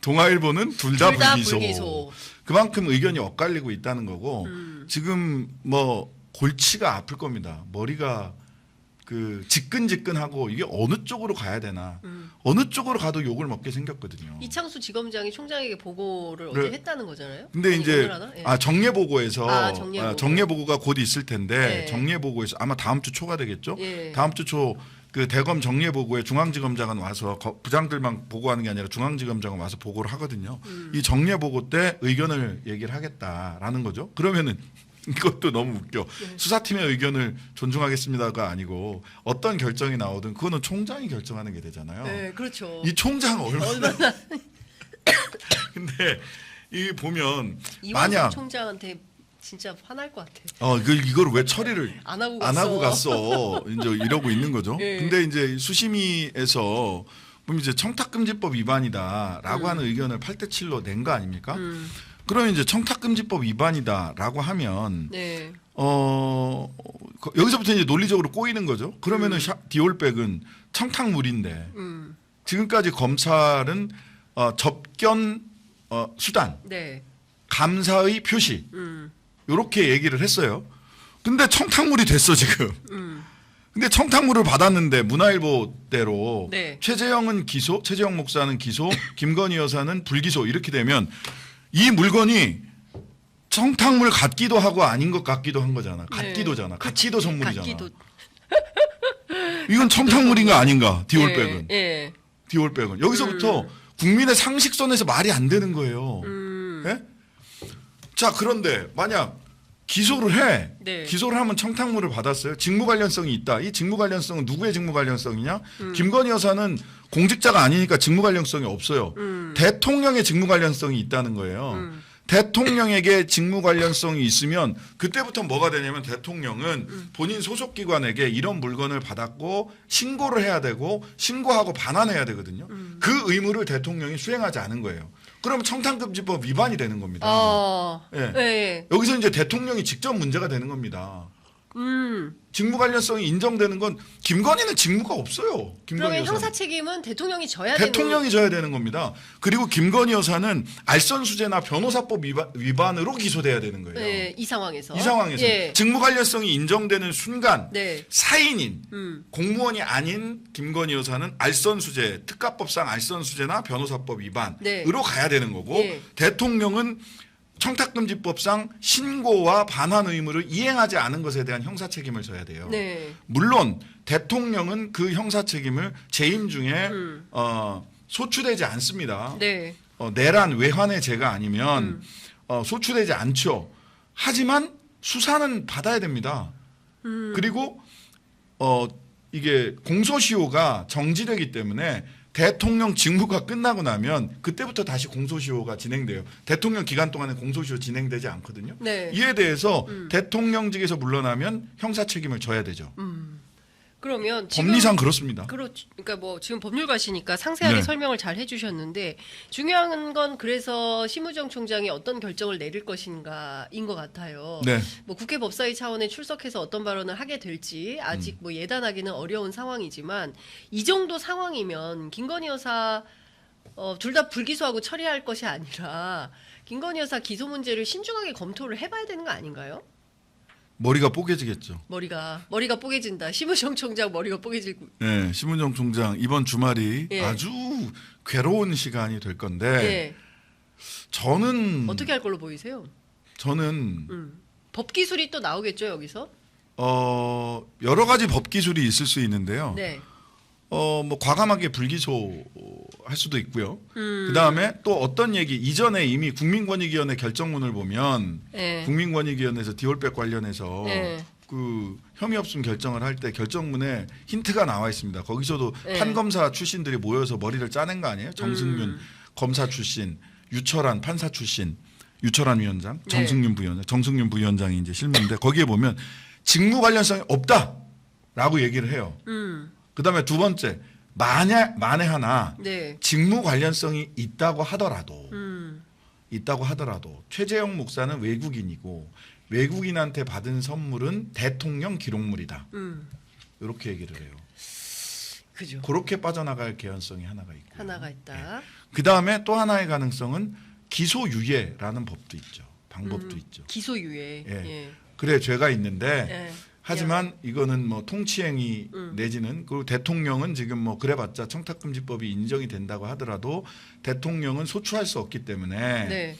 동아일보는 둘 다 불기소. 그만큼 의견이 엇갈리고 있다는 거고 지금 뭐 골치가 아플 겁니다. 머리가 지끈지끈하고 이게 어느 쪽으로 가야 되나. 어느 쪽으로 가도 욕을 먹게 생겼거든요. 이창수 지검장이 총장에게 보고를 어제 했다는 거잖아요. 근데 이제 정례보고에서 정례보고가 곧 있을 텐데 네. 정례보고에서 아마 다음 주 초가 되겠죠. 예. 다음 주 초 그 대검 정례보고에 중앙지검장은 와서 부장들만 보고하는 게 아니라 중앙지검장은 와서 보고를 하거든요. 이 정례보고 때 의견을 얘기를 하겠다라는 거죠. 그러면은 이것도 너무 웃겨. 수사팀의 의견을 존중하겠습니다가 아니고 어떤 결정이 나오든 그거는 총장이 결정하는 게 되잖아요. 네, 그렇죠. 이 총장 얼마나 근데 이 보면 만약 총장한테 진짜 화날 것 같아. 이걸 왜 처리를 안 하고 갔어? 이제 이러고 있는 거죠. 네. 근데 이제 수심위에서 보면 이제 청탁금지법 위반이다라고 하는 의견을 8대 7로 낸 거 아닙니까? 그러면 이제 청탁금지법 위반이다라고 하면 네. 여기서부터 이제 논리적으로 꼬이는 거죠. 그러면은 디올백은 청탁물인데 지금까지 검찰은 접견 수단, 네. 감사의 표시 이렇게 얘기를 했어요. 근데 청탁물이 됐어 지금. 근데 청탁물을 받았는데 문화일보대로 네. 최재형은 기소, 최재형 목사는 기소, 김건희 여사는 불기소 이렇게 되면 이 물건이 청탁물 같기도 하고 아닌 것 같기도 한 거잖아. 같기도잖아. 같기도 선물이잖아. 이건 청탁물인가 아닌가? 디올백은. 디올백은. 여기서부터 국민의 상식선에서 말이 안 되는 거예요. 예? 자, 그런데 만약 기소를 해. 네. 기소를 하면 청탁물을 받았어요. 직무 관련성이 있다. 이 직무 관련성은 누구의 직무 관련성이냐? 김건희 여사는 공직자가 아니니까 직무 관련성이 없어요. 대통령의 직무 관련성이 있다는 거예요. 대통령에게 직무 관련성이 있으면 그때부터 뭐가 되냐면 대통령은 본인 소속 기관에게 이런 물건을 받았고 신고를 해야 되고 신고하고 반환해야 되거든요. 그 의무를 대통령이 수행하지 않은 거예요. 그럼 청탁금지법 위반이 되는 겁니다. 네. 여기서 이제 대통령이 직접 문제가 되는 겁니다. 직무 관련성이 인정되는 건 김건희는 직무가 없어요. 그러면 형사 책임은 대통령이 져야 대통령이 져야 되는 겁니다. 그리고 김건희 여사는 알선수재나 변호사법 위반으로 기소돼야 되는 거예요. 네, 이 상황에서. 예. 직무 관련성이 인정되는 순간 네. 사인인 공무원이 아닌 김건희 여사는 알선수재, 특가법상 알선수재나 변호사법 위반으로 네. 가야 되는 거고 네. 대통령은 청탁금지법상 신고와 반환 의무를 이행하지 않은 것에 대한 형사 책임을 져야 돼요. 네. 물론 대통령은 그 형사 책임을 재임 중에 소추되지 않습니다. 네. 내란 외환의 죄가 아니면 소추되지 않죠. 하지만 수사는 받아야 됩니다. 그리고 이게 공소시효가 정지되기 때문에 대통령 직무가 끝나고 나면 그때부터 다시 공소시효가 진행돼요. 대통령 기간 동안에 공소시효 진행되지 않거든요. 네. 이에 대해서 대통령직에서 물러나면 형사 책임을 져야 되죠. 그러면 지금 법리상 그렇습니다. 그러니까 뭐 지금 법률가시니까 상세하게 네. 설명을 잘 해주셨는데 중요한 건 그래서 심우정 총장이 어떤 결정을 내릴 것인가인 것 같아요. 네. 뭐 국회 법사위 차원에 출석해서 어떤 발언을 하게 될지 아직 뭐 예단하기는 어려운 상황이지만 이 정도 상황이면 김건희 여사 둘 다 불기소하고 처리할 것이 아니라 김건희 여사 기소 문제를 신중하게 검토를 해봐야 되는 거 아닌가요? 머리가 뽀개지겠죠. 머리가 뽀개진다. 심우정 총장 머리가 뽀개지고. 네, 심은정 총장 이번 주말이 예. 아주 괴로운 시간이 될 건데 예. 저는 어떻게 할 걸로 보이세요? 저는 법 기술이 또 나오겠죠 여기서? 여러 가지 법 기술이 있을 수 있는데요. 네. 뭐 과감하게 불기소할 수도 있고요. 그다음에 또 어떤 얘기 이전에 이미 국민권익위원회 결정문을 보면 네. 국민권익위원회에서 디올백 관련해서 네. 그 혐의 없음 결정을 할 때 결정문에 힌트가 나와 있습니다. 거기서도 네. 판검사 출신들이 모여서 머리를 짜낸 거 아니에요? 정승윤 검사 출신, 유철한 판사 출신, 유철한 위원장, 네. 정승윤 부위원장, 정승윤 부위원장이 이제 실무인데 거기에 보면 직무 관련성이 없다라고 얘기를 해요. 그다음에 두 번째 만에 하나 네. 직무 관련성이 있다고 하더라도 최재형 목사는 외국인이고 외국인한테 받은 선물은 대통령 기록물이다. 이렇게 얘기를 해요. 그죠. 그렇게 빠져나갈 개연성이 하나가 있고 하나가 있다. 그다음에 또 하나의 가능성은 기소유예라는 법도 있죠. 방법도 있죠. 기소유예. 예. 예. 그래 죄가 있는데 예. 하지만 이거는 뭐 통치행위 내지는 그리고 대통령은 지금 뭐 그래봤자 청탁금지법이 인정이 된다고 하더라도 대통령은 소추할 수 없기 때문에 네.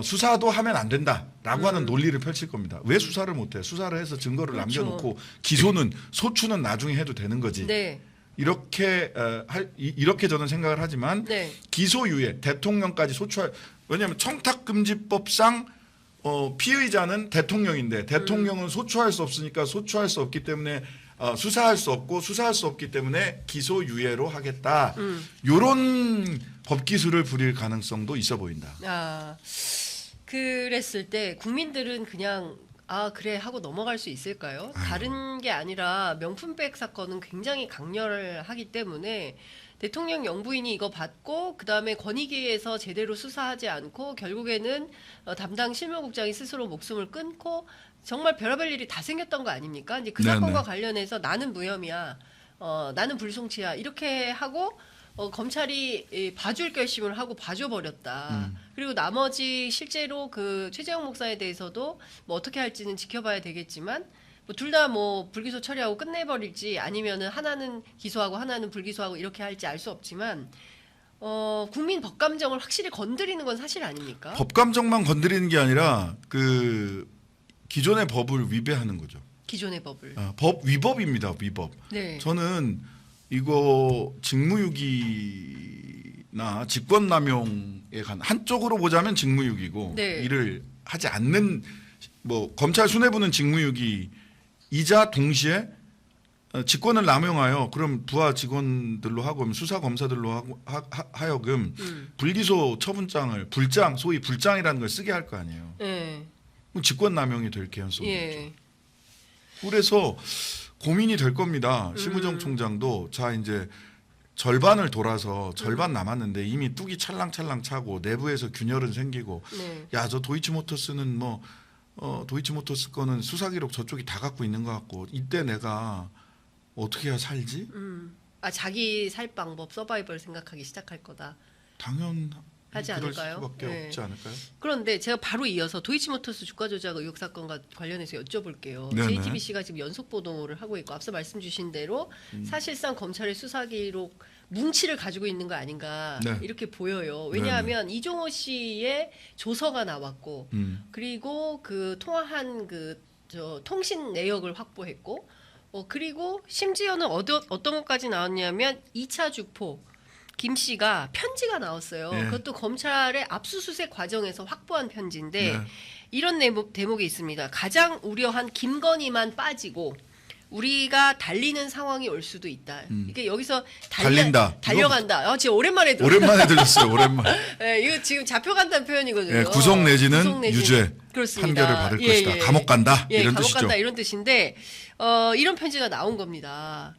수사도 하면 안 된다라고 하는 논리를 펼칠 겁니다. 왜 수사를 못해? 수사를 해서 증거를 그렇죠. 남겨놓고 기소는 소추는 나중에 해도 되는 거지. 네. 이렇게 저는 생각을 하지만 네. 기소유예 대통령까지 소추할 왜냐하면 청탁금지법상 피의자는 대통령인데 대통령은 소추할 수 없으니까 소추할 수 없기 때문에 수사할 수 없고 수사할 수 없기 때문에 기소유예로 하겠다. 이런 법 기술을 부릴 가능성도 있어 보인다. 그랬을 때 국민들은 그냥 그래 하고 넘어갈 수 있을까요? 다른 게 아니라 명품백 사건은 굉장히 강렬하기 때문에 대통령 영부인이 이거 받고 그다음에 권익위에서 제대로 수사하지 않고 결국에는 담당 실무국장이 스스로 목숨을 끊고 정말 별의별 일이 다 생겼던 거 아닙니까? 이제 그 네네. 사건과 관련해서 나는 무혐의야, 나는 불송치야 이렇게 하고 검찰이 봐줄 결심을 하고 봐줘버렸다. 그리고 나머지 실제로 그 최재형 목사에 대해서도 뭐 어떻게 할지는 지켜봐야 되겠지만 뭐 둘 다 뭐 불기소 처리하고 끝내버릴지 아니면은 하나는 기소하고 하나는 불기소하고 이렇게 할지 알 수 없지만 국민 법감정을 확실히 건드리는 건 사실 아닙니까? 법감정만 건드리는 게 아니라 그 기존의 법을 위배하는 거죠. 기존의 법을. 법 위법입니다. 위법. 네. 저는 이거 직무유기나 직권남용에 관 한쪽으로 보자면 직무유기고 네. 이를 하지 않는 뭐 검찰 수뇌부는 직무유기이자 동시에 직권을 남용하여 그럼 부하 직원들로 하고 수사 검사들로 하고 하여금 불기소 처분장을 불장 소위 불장이라는 걸 쓰게 할 거 아니에요. 네. 그럼 직권남용이 될 개연성이 있죠. 예. 그래서 고민이 될 겁니다. 심우정 총장도 자 이제 절반을 돌아서 절반 남았는데 이미 뚝이 찰랑찰랑 차고 내부에서 균열은 생기고 네. 야 저 도이치모터스는 뭐 도이치모터스 거는 수사 기록 저쪽이 다 갖고 있는 것 같고 이때 내가 어떻게 해야 살지? 자기 살 방법 서바이벌 생각하기 시작할 거다. 당연하지 않을까요? 수밖에 네. 없지 않을까요? 그런데 제가 바로 이어서 도이치모터스 주가 조작 의혹 사건과 관련해서 여쭤볼게요. 네네. JTBC가 지금 연속 보도를 하고 있고 앞서 말씀 주신 대로 사실상 검찰의 수사 기록 뭉치를 가지고 있는 거 아닌가 네. 이렇게 보여요. 왜냐하면 이종호 씨의 조서가 나왔고 그리고 그 통화한 통신 내역을 확보했고 그리고 심지어는 어떤 것까지 나왔냐면 2차 주포 김 씨가 편지가 나왔어요. 네. 그것도 검찰의 압수수색 과정에서 확보한 편지인데 네. 이런 대목이 있습니다. 가장 우려한 김건희만 빠지고 우리가 달리는 상황이 올 수도 있다. 이게 여기서 달려간다. 지금 오랜만에 들었어요. 오랜만에 들렸어요. 오랜만에. 네, 이거 지금 잡혀간다는 표현이거든요. 네, 구속 내지는 유죄. 그렇습니다. 판결을 받을 예, 것이다. 예. 감옥 간다 예, 이런 감옥 뜻이죠. 간다 이런 뜻인데 이런 편지가 나온 겁니다.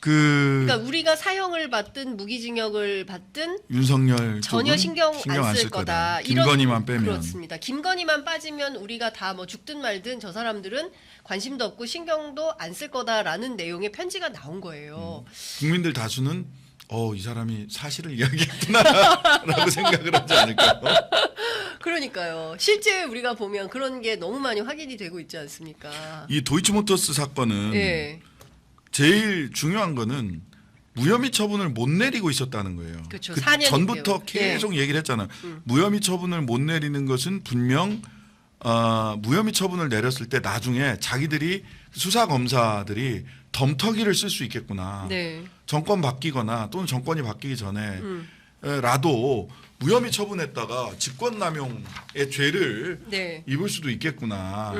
그 그러니까 우리가 사형을 받든 무기징역을 받든 윤석열 전혀 쪽은 신경 안 쓸 쓸 거다. 김건희만 빼면. 그렇습니다. 김건희만 빠지면 우리가 다 뭐 죽든 말든 저 사람들은 관심도 없고 신경도 안 쓸 거다라는 내용의 편지가 나온 거예요. 국민들 다수는 이 사람이 사실을 이야기했구나라고 생각을 하지 않을까요? 그러니까요. 실제 우리가 보면 그런 게 너무 많이 확인이 되고 있지 않습니까? 이 도이치모터스 사건은 예. 제일 중요한 거는 무혐의 처분을 못 내리고 있었다는 거예요. 그렇죠. 그 4년인데요. 전부터 계속 얘기를 했잖아요. 무혐의 처분을 못 내리는 것은 분명 무혐의 처분을 내렸을 때 나중에 자기들이 수사 검사들이 덤터기를 쓸 수 있겠구나. 네. 정권 바뀌거나 또는 정권이 바뀌기 전에 라도 무혐의 처분했다가 직권남용의 죄를 네. 입을 수도 있겠구나.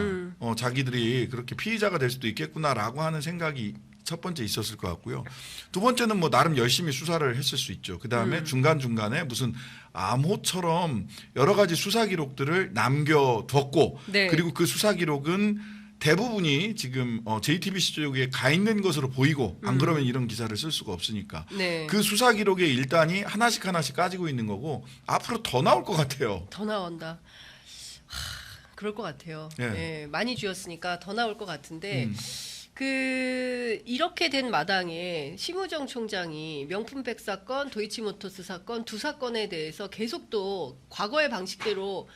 자기들이 그렇게 피의자가 될 수도 있겠구나라고 하는 생각이 첫 번째 있었을 것 같고요. 두 번째는 뭐 나름 열심히 수사를 했을 수 있죠. 그 다음에 중간중간에 무슨 암호처럼 여러 가지 수사 기록들을 남겨뒀고 네. 그리고 그 수사 기록은 대부분이 지금 JTBC 쪽에 가 있는 것으로 보이고 안 그러면 이런 기사를 쓸 수가 없으니까 네. 그 수사 기록의 일단이 하나씩 까지고 있는 거고 앞으로 더 나올 것 같아요. 더 나온다. 그럴 것 같아요. 예. 예, 많이 쥐었으니까 더 나올 것 같은데 그 이렇게 된 마당에 심우정 총장이 명품백 사건, 도이치모터스 사건 두 사건에 대해서 계속 또 과거의 방식대로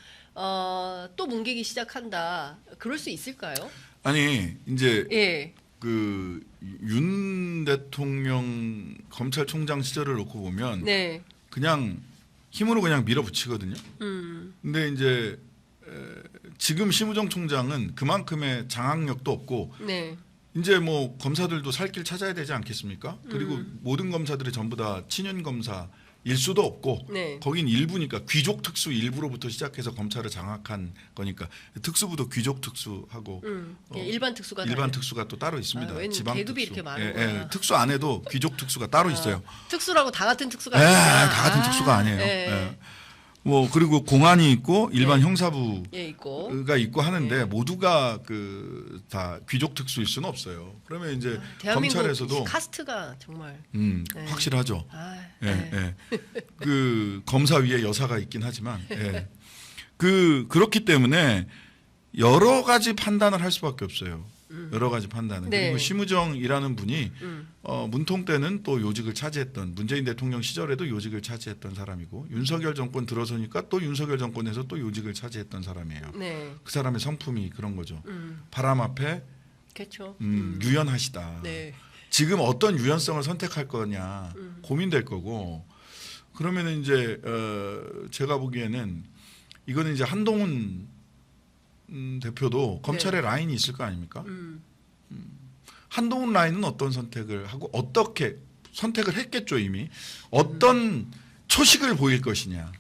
또 뭉개기 시작한다. 그럴 수 있을까요? 아니 이제 예. 그 윤 대통령 검찰총장 시절을 놓고 보면 네. 그냥 힘으로 그냥 밀어붙이거든요. 근데 이제 지금 심우정 총장은 그만큼의 장악력도 없고 네. 이제 뭐 검사들도 살 길 찾아야 되지 않겠습니까? 그리고 모든 검사들이 전부 다 친윤 검사일 수도 없고 네. 거긴 일부니까 귀족 특수 일부로부터 시작해서 검찰을 장악한 거니까 특수부도 귀족 특수하고 예, 일반 특수가 일반 다르죠. 특수가 또 따로 있습니다. 웬 지방 계급이 특수. 이렇게 많은 거야. 특수 안에도 귀족 특수가 따로 있어요. 특수라고 다 같은 특수가 예, 아니라 다 같은 특수가 아니에요. 예. 예. 뭐 그리고 공안이 있고 일반 형사부 예, 있고. 가 있고 하는데 예. 모두가 그 다 귀족 특수일 수는 없어요. 그러면 이제 대한민국 검찰에서도 카스트가 정말 네. 확실하죠. 네. 예. 그 검사 위에 여사가 있긴 하지만 그렇기 때문에 여러 가지 판단을 할 수밖에 없어요. 여러 가지 판단은. 네. 그리고 심우정이라는 분이 문통 때는 또 요직을 차지했던 문재인 대통령 시절에도 요직을 차지했던 사람이고 윤석열 정권 들어서니까 또 윤석열 정권에서 또 요직을 차지했던 사람이에요. 네. 그 사람의 성품이 그런 거죠. 바람 앞에 그렇죠. 유연하시다. 네. 지금 어떤 유연성을 선택할 거냐 고민될 거고 그러면은 이제 제가 보기에는 이거는 이제 한동훈 대표도 검찰의 라인이 있을 거 아닙니까? 한동훈 라인은 어떤 선택을 하고 어떻게 선택을 했겠죠 이미 어떤 초식을 보일 것이냐.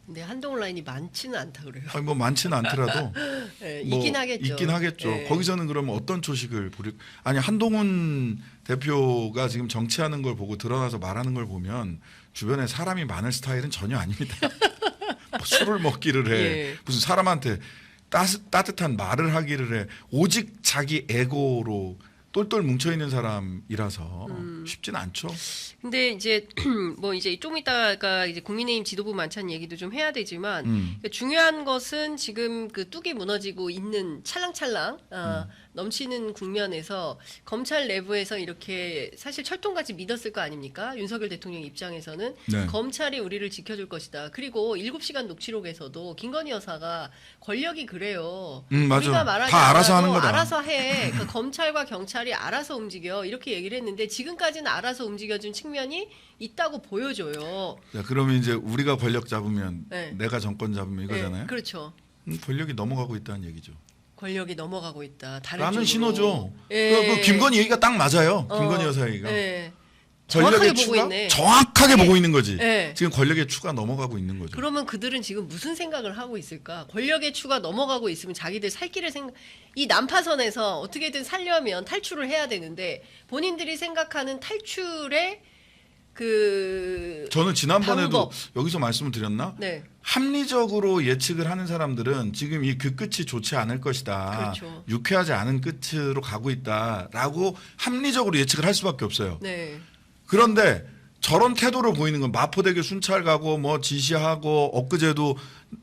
근데 한동훈 라인이 많지는 않다 그래요. 아니 뭐 많지는 않더라도 네, 뭐 있긴 하겠죠. 있긴 하겠죠. 네. 거기서는 그러면 어떤 초식을 보일? 아니 한동훈 대표가 지금 정치하는 걸 보고 드러나서 말하는 걸 보면 주변에 사람이 많을 스타일은 전혀 아닙니다. 뭐 술을 먹기를 해. 예. 무슨 사람한테 따뜻한 말을 하기를 해. 오직 자기 에고로 똘똘 뭉쳐 있는 사람이라서 쉽지는 않죠. 근데 이제 뭐 이제 좀 이따가 이제 국민의힘 지도부 만찬 얘기도 좀 해야 되지만 중요한 것은 지금 그 뚝이 무너지고 있는 찰랑찰랑 넘치는 국면에서 검찰 내부에서 이렇게 사실 철통같이 믿었을 거 아닙니까? 윤석열 대통령 입장에서는 네. 검찰이 우리를 지켜줄 것이다. 그리고 7시간 녹취록에서도 김건희 여사가 권력이 그래요. 맞아. 우리가 말하지 다 알아서 않아도 하는 거다. 알아서 해. 그 검찰과 경찰이 알아서 움직여. 이렇게 얘기를 했는데 지금까지는 알아서 움직여준 측면이 있다고 보여줘요. 자, 그러면 이제 우리가 권력 잡으면 네. 내가 정권 잡으면 이거잖아요. 네, 그렇죠. 권력이 넘어가고 있다는 얘기죠. 권력이 넘어가고 있다. 다른 라는 쪽으로. 신호죠. 예. 그 김건희 얘기가 딱 맞아요. 김건희 여사 얘기가. 예. 정확하게 권력의 보고 추가 있네. 정확하게 보고 있는 거지. 예. 지금 권력의 추가 넘어가고 있는 거죠. 그러면 그들은 지금 무슨 생각을 하고 있을까? 권력의 추가 넘어가고 있으면 자기들 살 길을 이 난파선에서 어떻게든 살려면 탈출을 해야 되는데 본인들이 생각하는 탈출의 그 저는 지난번에도 방법. 여기서 말씀을 드렸나? 네. 합리적으로 예측을 하는 사람들은 지금 이 그 끝이 좋지 않을 것이다. 그렇죠. 유쾌하지 않은 끝으로 가고 있다라고 합리적으로 예측을 할 수밖에 없어요. 네. 그런데 저런 태도를 보이는 건 마포대교 순찰 가고 뭐 지시하고 엊그제도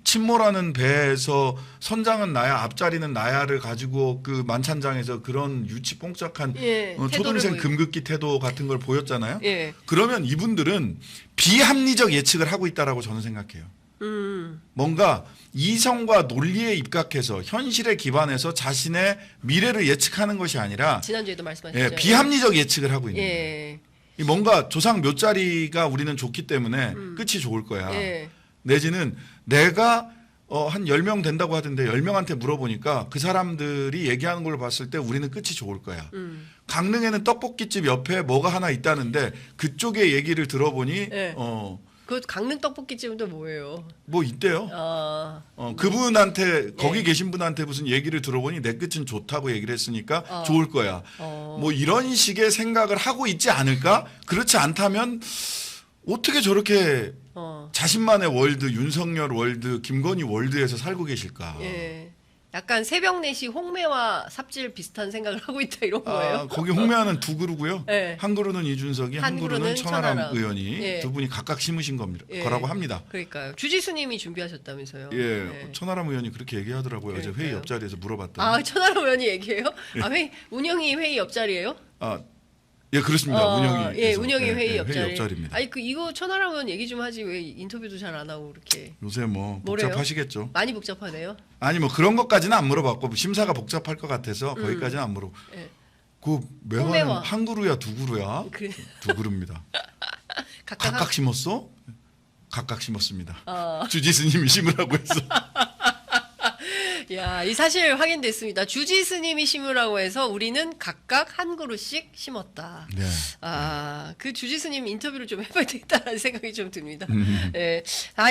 침몰하는 배에서 선장은 나야 앞자리는 나야를 가지고 그 만찬장에서 그런 유치 뽕짝한 예, 초등생 태도를 금긋기 태도 같은 걸 보였잖아요. 예. 그러면 이분들은 비합리적 예측을 하고 있다라고 저는 생각해요. 뭔가 이성과 논리에 입각해서 현실에 기반해서 자신의 미래를 예측하는 것이 아니라 지난주에도 말씀하셨죠. 비합리적 예측을 하고 있는 거예요. 예. 이 뭔가 조상 몇 자리가 우리는 좋기 때문에 끝이 좋을 거야. 예. 내지는 내가 한 10명 된다고 하던데 10명한테 물어보니까 그 사람들이 얘기하는 걸 봤을 때 우리는 끝이 좋을 거야. 강릉에는 떡볶이집 옆에 뭐가 하나 있다는데 그쪽의 얘기를 들어보니 예. 그 강릉 떡볶이집은 뭐예요? 뭐 있대요. 그분한테 거기 계신 분한테 무슨 얘기를 들어보니 내 끝은 좋다고 얘기를 했으니까 좋을 거야. 뭐 이런 식의 생각을 하고 있지 않을까? 그렇지 않다면 어떻게 저렇게 자신만의 월드, 윤석열 월드, 김건희 월드에서 살고 계실까? 예. 약간 새벽 4시 홍매와 삽질 비슷한 생각을 하고 있다 이런 거예요. 거기 홍매화는 두 그루고요. 네. 한 그루는 이준석이, 한 한 그루는 그루는 천하람 천하람. 의원이 예. 두 분이 각각 심으신 겁니다. 예. 거라고 합니다. 그러니까요. 주지수님이 준비하셨다면서요. 예, 예. 천하람 의원이 그렇게 얘기하더라고요. 어제 회의 그러니까요. 옆자리에서 물어봤더니. 아, 천하람 의원이 얘기해요? 운영이 회의 옆자리예요? 예, 그렇습니다. 운영이. 예, 운영이 회의 옆자리. 회의 옆자리입니다. 아니 이거 천하람 의원 얘기 좀 하지 왜 인터뷰도 잘 안 하고 그렇게 요새 뭐 뭐래요? 복잡하시겠죠. 많이 복잡하네요. 아니 뭐 그런 것까지는 안 물어봤고 심사가 복잡할 것 같아서 거기까지는 안 물어. 예. 그 매화는 홍매화. 한 그루야, 두 그루야? 그 두 그루입니다. 각각 심었어? 각각 심었습니다. 주지스님이 심으라고 했어. 야, 이 사실 확인됐습니다. 주지스님이 심으라고 해서 우리는 각각 한 그루씩 심었다. 네. 그 주지스님 인터뷰를 좀 해봐야 되겠다라는 생각이 좀 듭니다. 예.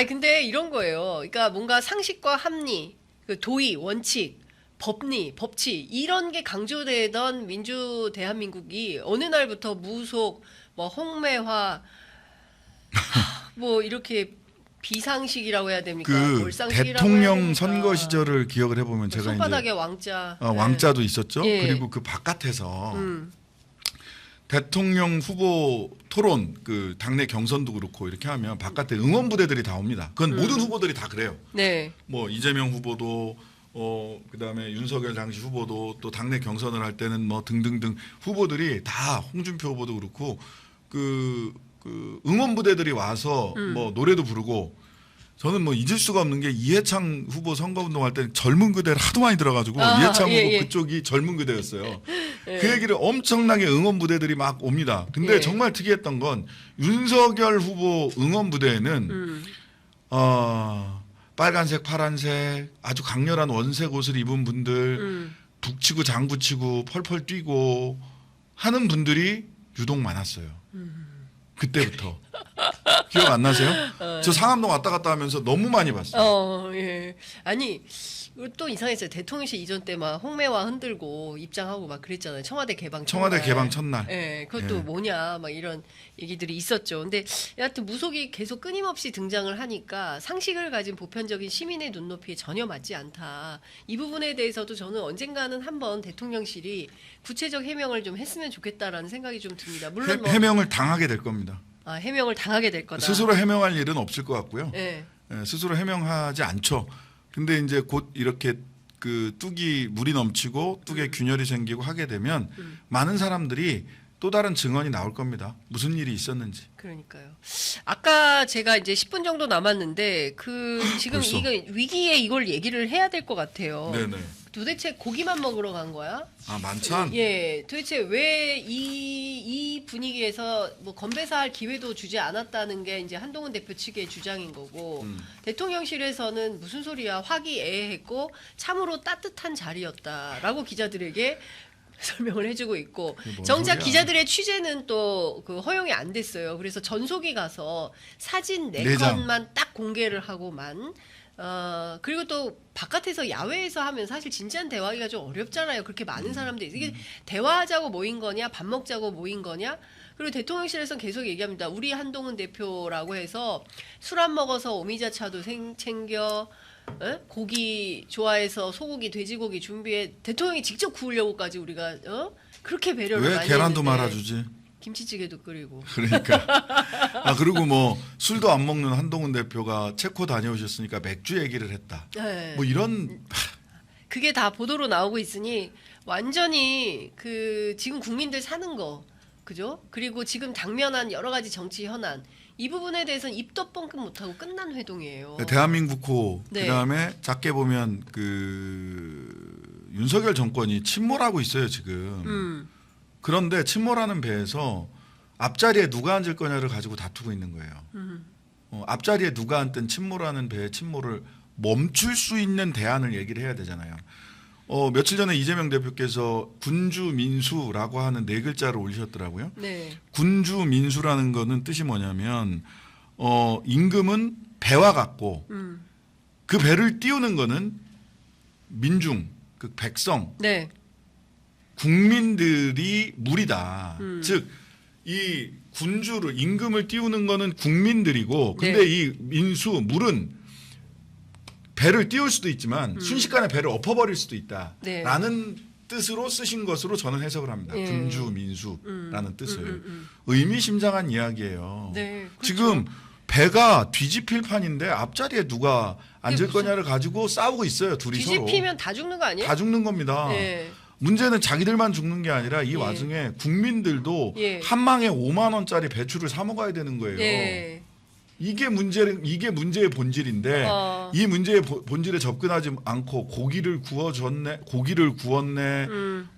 근데 이런 거예요. 그러니까 뭔가 상식과 합리, 그 도의, 원칙, 법리, 법치 이런 게 강조되던 민주 대한민국이 어느 날부터 무속, 뭐 홍매화, 뭐 이렇게 비상식이라고 해야 됩니까? 그 몰상식이라고 해야 대통령 됩니까? 선거 시절을 기억을 해보면 제가 손바닥에 이제 왕자. 왕자도 있었죠. 예. 그리고 그 바깥에서 대통령 후보 토론, 그 당내 경선도 그렇고 이렇게 하면 바깥에 응원 부대들이 다 옵니다. 그건 모든 후보들이 다 그래요. 네. 뭐 이재명 후보도 그다음에 윤석열 당시 후보도 또 당내 경선을 할 때는 뭐 등등등 후보들이 다 홍준표 후보도 그렇고 그 응원 부대들이 와서 뭐 노래도 부르고 저는 뭐 잊을 수가 없는 게 이해창 후보 선거운동할 때 젊은 그대를 하도 많이 들어가지고 이해창 예, 후보 예. 그쪽이 젊은 그대였어요. 예. 그 얘기를 엄청나게 응원 부대들이 막 옵니다. 근데 예. 정말 특이했던 건 윤석열 후보 응원 부대에는 빨간색, 파란색 아주 강렬한 원색 옷을 입은 분들 북치고 장구치고 펄펄 뛰고 하는 분들이 유독 많았어요. 그때부터. 기억 안 나세요? 저 상암동 왔다 갔다 하면서 너무 많이 봤어요. 예. 아니, 또 이상했어요. 대통령실 이전 때 막 홍매화 흔들고 입장하고 막 그랬잖아요. 청와대 개방 청와대 개방 첫날. 예, 그것도 예. 뭐냐 막 이런 얘기들이 있었죠. 근데 여하튼 무속이 계속 끊임없이 등장을 하니까 상식을 가진 보편적인 시민의 눈높이에 전혀 맞지 않다. 이 부분에 대해서도 저는 언젠가는 한번 대통령실이 구체적 해명을 좀 했으면 좋겠다라는 생각이 좀 듭니다. 물론 뭐 해명을 당하게 될 겁니다. 해명을 당하게 될 거다. 스스로 해명할 일은 없을 것 같고요. 예. 예, 스스로 해명하지 않죠. 근데 이제 곧 이렇게 그 뚝이 물이 넘치고 뚝에 균열이 생기고 하게 되면 많은 사람들이 또 다른 증언이 나올 겁니다. 무슨 일이 있었는지. 그러니까요. 아까 제가 이제 10분 정도 남았는데 지금 벌써? 이거 위기에 이걸 얘기를 해야 될 것 같아요. 네네. 도대체 고기만 먹으러 간 거야? 아 만찬. 예, 도대체 왜 이 분위기에서 뭐 건배사 할 기회도 주지 않았다는 게 이제 한동훈 대표 측의 주장인 거고 대통령실에서는 무슨 소리야 화기애애했고 참으로 따뜻한 자리였다라고 기자들에게 설명을 해주고 있고 뭔 정작 소리야. 기자들의 취재는 또 그 허용이 안 됐어요. 그래서 전속이 가서 사진 네 네 장. 건만 딱 공개를 하고만 그리고 또 바깥에서 야외에서 하면 사실 진지한 대화하기가 좀 어렵잖아요. 그렇게 많은 사람들이 이게 대화하자고 모인 거냐 밥 먹자고 모인 거냐 그리고 대통령실에서는 계속 얘기합니다. 우리 한동훈 대표라고 해서 술 안 먹어서 오미자차도 챙겨, 고기 좋아해서 소고기, 돼지고기 준비해. 대통령이 직접 구우려고까지 우리가 그렇게 배려를 왜 많이 계란도 했는데 말아주지? 김치찌개도 끓이고. 그러니까. 그리고 뭐 술도 안 먹는 한동훈 대표가 체코 다녀오셨으니까 맥주 얘기를 했다. 네. 뭐 이런 그게 다 보도로 나오고 있으니 완전히 그 지금 국민들 사는 거, 그죠? 그리고 지금 당면한 여러 가지 정치 현안 이 부분에 대해서는 입도 뻥끗 못하고 끝난 회동이에요. 대한민국호 네. 그다음에 작게 보면 그 윤석열 정권이 침몰하고 있어요 지금. 그런데 침몰하는 배에서 앞자리에 누가 앉을 거냐를 가지고 다투고 있는 거예요. 앞자리에 누가 앉든 침몰하는 배의 침몰을 멈출 수 있는 대안을 얘기를 해야 되잖아요. 며칠 전에 이재명 대표께서 군주민수라고 하는 네 글자를 올리셨더라고요. 네. 군주민수라는 거는 뜻이 뭐냐면 임금은 배와 같고 그 배를 띄우는 거는 민중, 그 백성, 네. 국민들이 물이다. 즉 이 군주를 임금을 띄우는 거는 국민들이고 근데 네. 이 민수 물은 배를 띄울 수도 있지만 순식간에 배를 엎어버릴 수도 있다라는 뜻으로 쓰신 것으로 저는 해석을 합니다. 예. 군주 민수라는 뜻을 의미심장한 이야기예요. 네, 그렇죠. 지금 배가 뒤집힐 판인데 앞자리에 누가 앉을 무슨- 거냐를 가지고 싸우고 있어요. 둘이 서로. 뒤집히면 다 죽는 거 아니에요? 다 죽는 겁니다. 네. 문제는 자기들만 죽는 게 아니라 이 예. 와중에 국민들도 예. 한 망에 5만 원짜리 배추를 사 먹어야 되는 거예요. 네. 이게 문제의 본질인데 이 문제의 본질에 접근하지 않고 고기를 구웠네,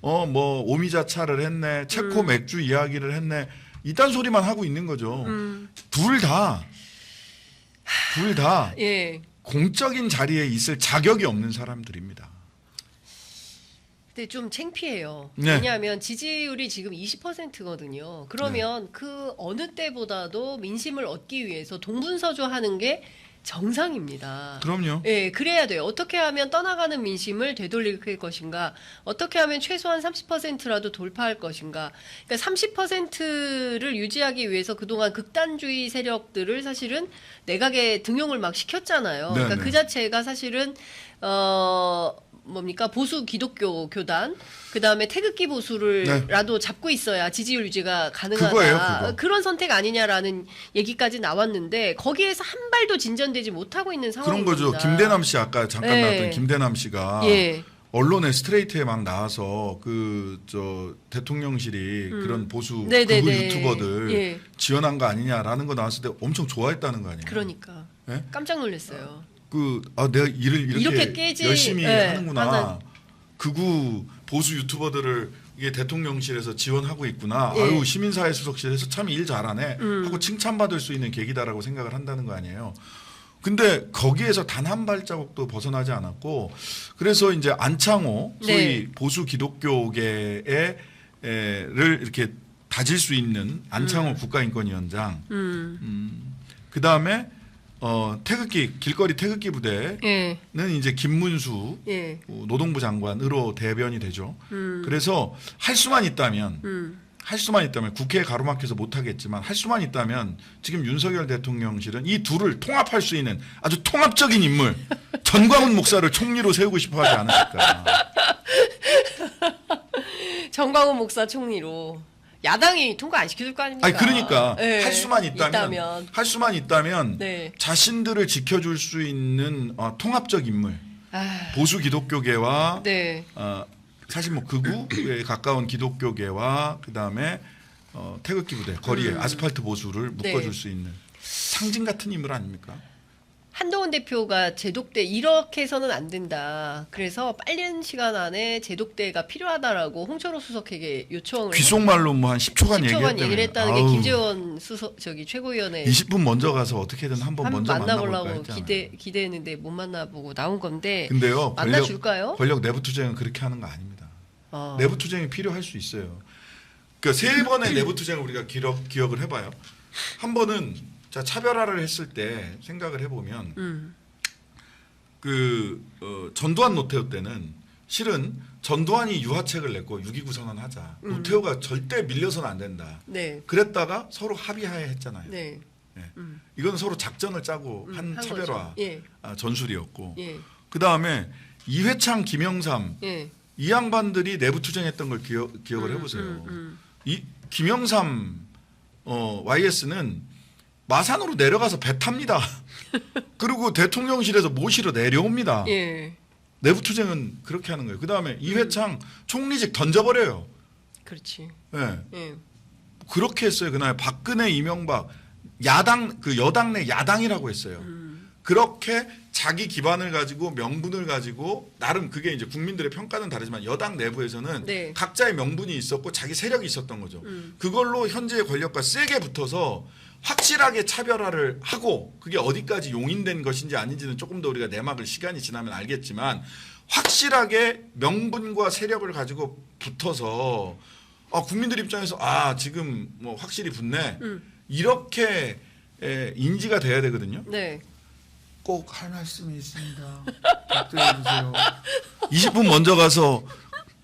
뭐 오미자차를 했네, 체코 맥주 이야기를 했네, 이딴 소리만 하고 있는 거죠. 둘 다 예. 공적인 자리에 있을 자격이 없는 사람들입니다. 근데 좀 창피해요. 네. 왜냐하면 지지율이 지금 20%거든요. 그러면 그 어느 때보다도 민심을 얻기 위해서 동분서주하는 게 정상입니다. 그럼요. 예, 그래야 돼요. 어떻게 하면 떠나가는 민심을 되돌릴 것인가? 어떻게 하면 최소한 30%라도 돌파할 것인가? 그러니까 30%를 유지하기 위해서 그동안 극단주의 세력들을 사실은 내각에 등용을 막 시켰잖아요. 그러니까 네네. 그 자체가 사실은 뭡니까 보수 기독교 교단 그다음에 태극기 보수를라도 잡고 있어야 지지율 유지가 가능하다. 그거예요, 그거. 그런 선택 아니냐라는 얘기까지 나왔는데 거기에서 한 발도 진전되지 못하고 있는 그런 상황입니다. 거죠. 김대남 씨 아까 잠깐 네. 나왔던 김대남 씨가 예. 언론에 스트레이트에 막 나와서 대통령실이 그런 보수 네네네. 극우 유튜버들 예. 지원한 거 아니냐라는 거 나왔을 때 엄청 좋아했다는 거 아니에요? 그러니까 예? 깜짝 놀랐어요. 내가 일을 이렇게 깨지 열심히 예, 하는구나. 하는. 극우 보수 유튜버들을 이게 대통령실에서 지원하고 있구나. 예. 아유 시민사회 수석실에서 참 일 잘하네 하고 칭찬받을 수 있는 계기다라고 생각을 한다는 거 아니에요. 근데 거기에서 단 한 발자국도 벗어나지 않았고 그래서 이제 안창호 소위 네. 보수 기독교계를 이렇게 다질 수 있는 안창호 국가인권위원장 그 다음에 태극기 길거리 태극기 부대는 예. 이제 김문수 예. 노동부 장관으로 대변이 되죠. 그래서 할 수만 있다면 국회에 가로막혀서 못하겠지만 할 수만 있다면 지금 윤석열 대통령실은 이 둘을 통합할 수 있는 아주 통합적인 인물 전광훈 목사를 총리로 세우고 싶어하지 않으실까. 정광훈 목사 총리로 야당이 통과 안 시켜줄 거 아닙니까? 아니 그러니까 예. 할 수만 있다면 네. 자신들을 지켜줄 수 있는 통합적 인물 보수 기독교계와 네. 사실 뭐 극우에 가까운 기독교계와 그 다음에 태극기 부대 거리에 아스팔트 보수를 묶어줄 네. 수 있는 상징 같은 인물 아닙니까? 한동훈 대표가 제독대 이렇게 해서는 안 된다. 그래서 빠른 시간 안에 제독대가 필요하다라고 홍철호 수석에게 요청을 귓속말로 뭐 한 10초간 10초간 얘기를 했다는 게 아우, 김재원 수석 최고위원회 20분 먼저 가서 어떻게든 한번 먼저 만나볼까 만나보려고 했잖아요. 기대했는데 못 만나보고 나온 건데 근데요 만나줄까요? 권력 내부 투쟁은 그렇게 하는 거 아닙니다. 어. 내부 투쟁이 필요할 수 있어요. 그러니까 세 번의 내부 투쟁을 우리가 기억을 해봐요. 한 번은 자 차별화를 했을 때 생각을 해보면 전두환 노태우 때는 실은 전두환이 유화책을 냈고 6.29 선언하자. 노태우가 절대 밀려서는 안 된다. 네. 그랬다가 서로 합의하에 했잖아요. 네. 예. 이건 서로 작전을 짜고 한 차별화 거죠. 예. 전술이었고 예. 그다음에 이회창, 김영삼 예. 이 양반들이 내부 투쟁했던 걸 기억을 해보세요. 이 김영삼 YS는 마산으로 내려가서 배 탑니다. 그리고 대통령실에서 모시러 내려옵니다. 예. 내부 투쟁은 그렇게 하는 거예요. 그다음에 이회창 총리직 던져버려요. 그렇지. 예. 예. 그렇게 했어요. 그날 박근혜, 이명박 야당 그 여당 내 야당이라고 했어요. 그렇게 자기 기반을 가지고 명분을 가지고 나름 그게 이제 국민들의 평가는 다르지만 여당 내부에서는 네. 각자의 명분이 있었고 자기 세력이 있었던 거죠. 그걸로 현재의 권력과 세게 붙어서 확실하게 차별화를 하고 그게 어디까지 용인된 것인지 아닌지는 조금 더 우리가 내막을 시간이 지나면 알겠지만 확실하게 명분과 세력을 가지고 붙어서 국민들 입장에서 지금 뭐 확실히 붙네 이렇게 인지가 돼야 되거든요. 네. 꼭 할 말씀이 있습니다. 답변해 주세요. 20분 먼저 가서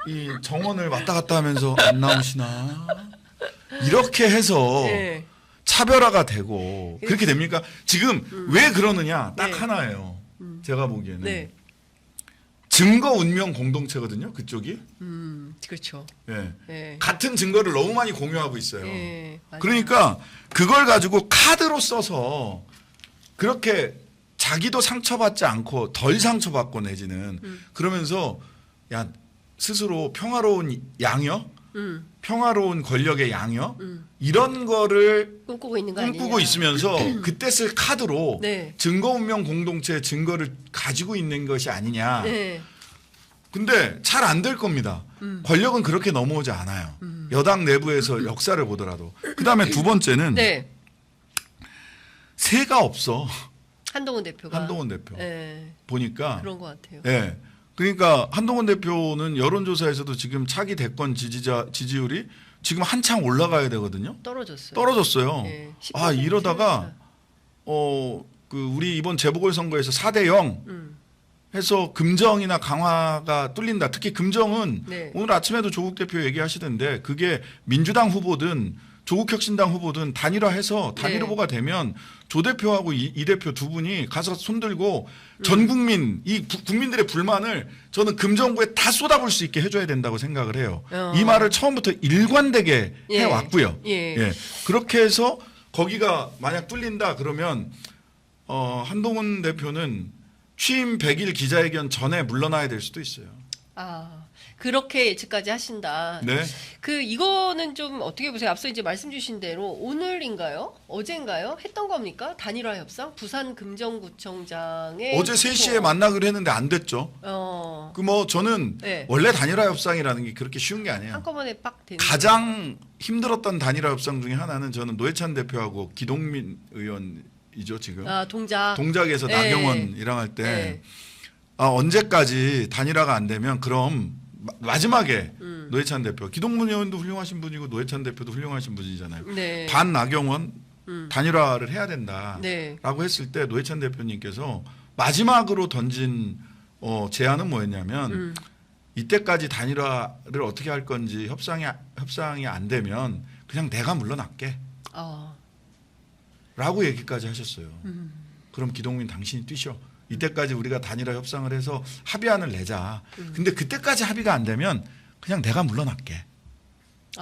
이 정원을 왔다 갔다 하면서 안 나오시나 이렇게 해서 예. 차별화가 되고 그렇게 됩니까? 지금 왜 그러느냐 딱 네. 하나예요. 제가 보기에는 네. 증거 운명 공동체거든요. 그쪽이 그렇죠. 예. 예. 같은 증거를 너무 많이 공유하고 있어요. 예. 맞아요. 그러니까 그걸 가지고 카드로 써서 그렇게 자기도 상처받지 않고 덜 상처받고 내지는 그러면서 야 스스로 평화로운 양혀, 평화로운 권력의 양혀 이런 거를 꿈꾸고 있는 거 아니냐? 꿈꾸고 있으면서 그때 쓸 카드로 네. 증거운명 공동체의 증거를 가지고 있는 것이 아니냐. 네. 근데 잘 안 될 겁니다. 권력은 그렇게 넘어오지 않아요. 여당 내부에서 역사를 보더라도. 그다음에 두 번째는 네. 새가 없어. 한동훈 대표가. 한동훈 대표. 예. 보니까 그런 것 같아요. 예. 그러니까 한동훈 대표는 여론조사에서도 지금 차기 대권 지지율이 지금 한창 올라가야 되거든요. 떨어졌어요. 떨어졌어요. 예. 10% 이러다가 그 우리 이번 재보궐선거에서 4대 0 해서 금정이나 강화가 뚫린다. 특히 금정은 네. 오늘 아침에도 조국 대표 얘기하시던데 그게 민주당 후보든 조국혁신당 후보든 단일화해서 단일 네. 후보가 되면 조 대표하고 이 대표 두 분이 가서 손들고 전 국민 국민들의 불만을 저는 금정구에 다 쏟아볼 수 있게 해줘야 된다고 생각을 해요. 이 말을 처음부터 일관되게 예. 해왔고요. 예. 그렇게 해서 거기가 만약 뚫린다 그러면 한동훈 대표는 취임 100일 기자회견 전에 물러나야 될 수도 있어요. 그렇게 예측까지 하신다. 네. 이거는 좀 어떻게 보세요? 앞서 이제 말씀 주신 대로 오늘인가요? 어젠가요? 했던 겁니까? 단일화 협상? 부산 금정구청장의 어제 3시에 만나기로 했는데 안 됐죠. 저는 네. 원래 단일화 협상이라는 게 그렇게 쉬운 게 아니에요. 한꺼번에 빡 되는. 가장 힘들었던 단일화 협상 중에 하나는 저는 노회찬 대표하고 기동민 의원이죠 지금. 동작에서 네. 나경원이랑 할 때 네. 언제까지 단일화가 안 되면 그럼 마지막에 노회찬 대표, 기동문 의원도 훌륭하신 분이고 노회찬 대표도 훌륭하신 분이잖아요. 네. 반 나경원 단일화를 해야 네. 된다라고 했을 때 노회찬 대표님께서 마지막으로 던진 제안은 뭐였냐면 이때까지 단일화를 어떻게 할 건지 협상이 안 되면 그냥 내가 물러날게. 라고 얘기까지 하셨어요. 그럼 기동민 당신이 뛰셔. 이때까지 우리가 단일화 협상을 해서 합의안을 내자. 근데 그때까지 합의가 안 되면 그냥 내가 물러날게.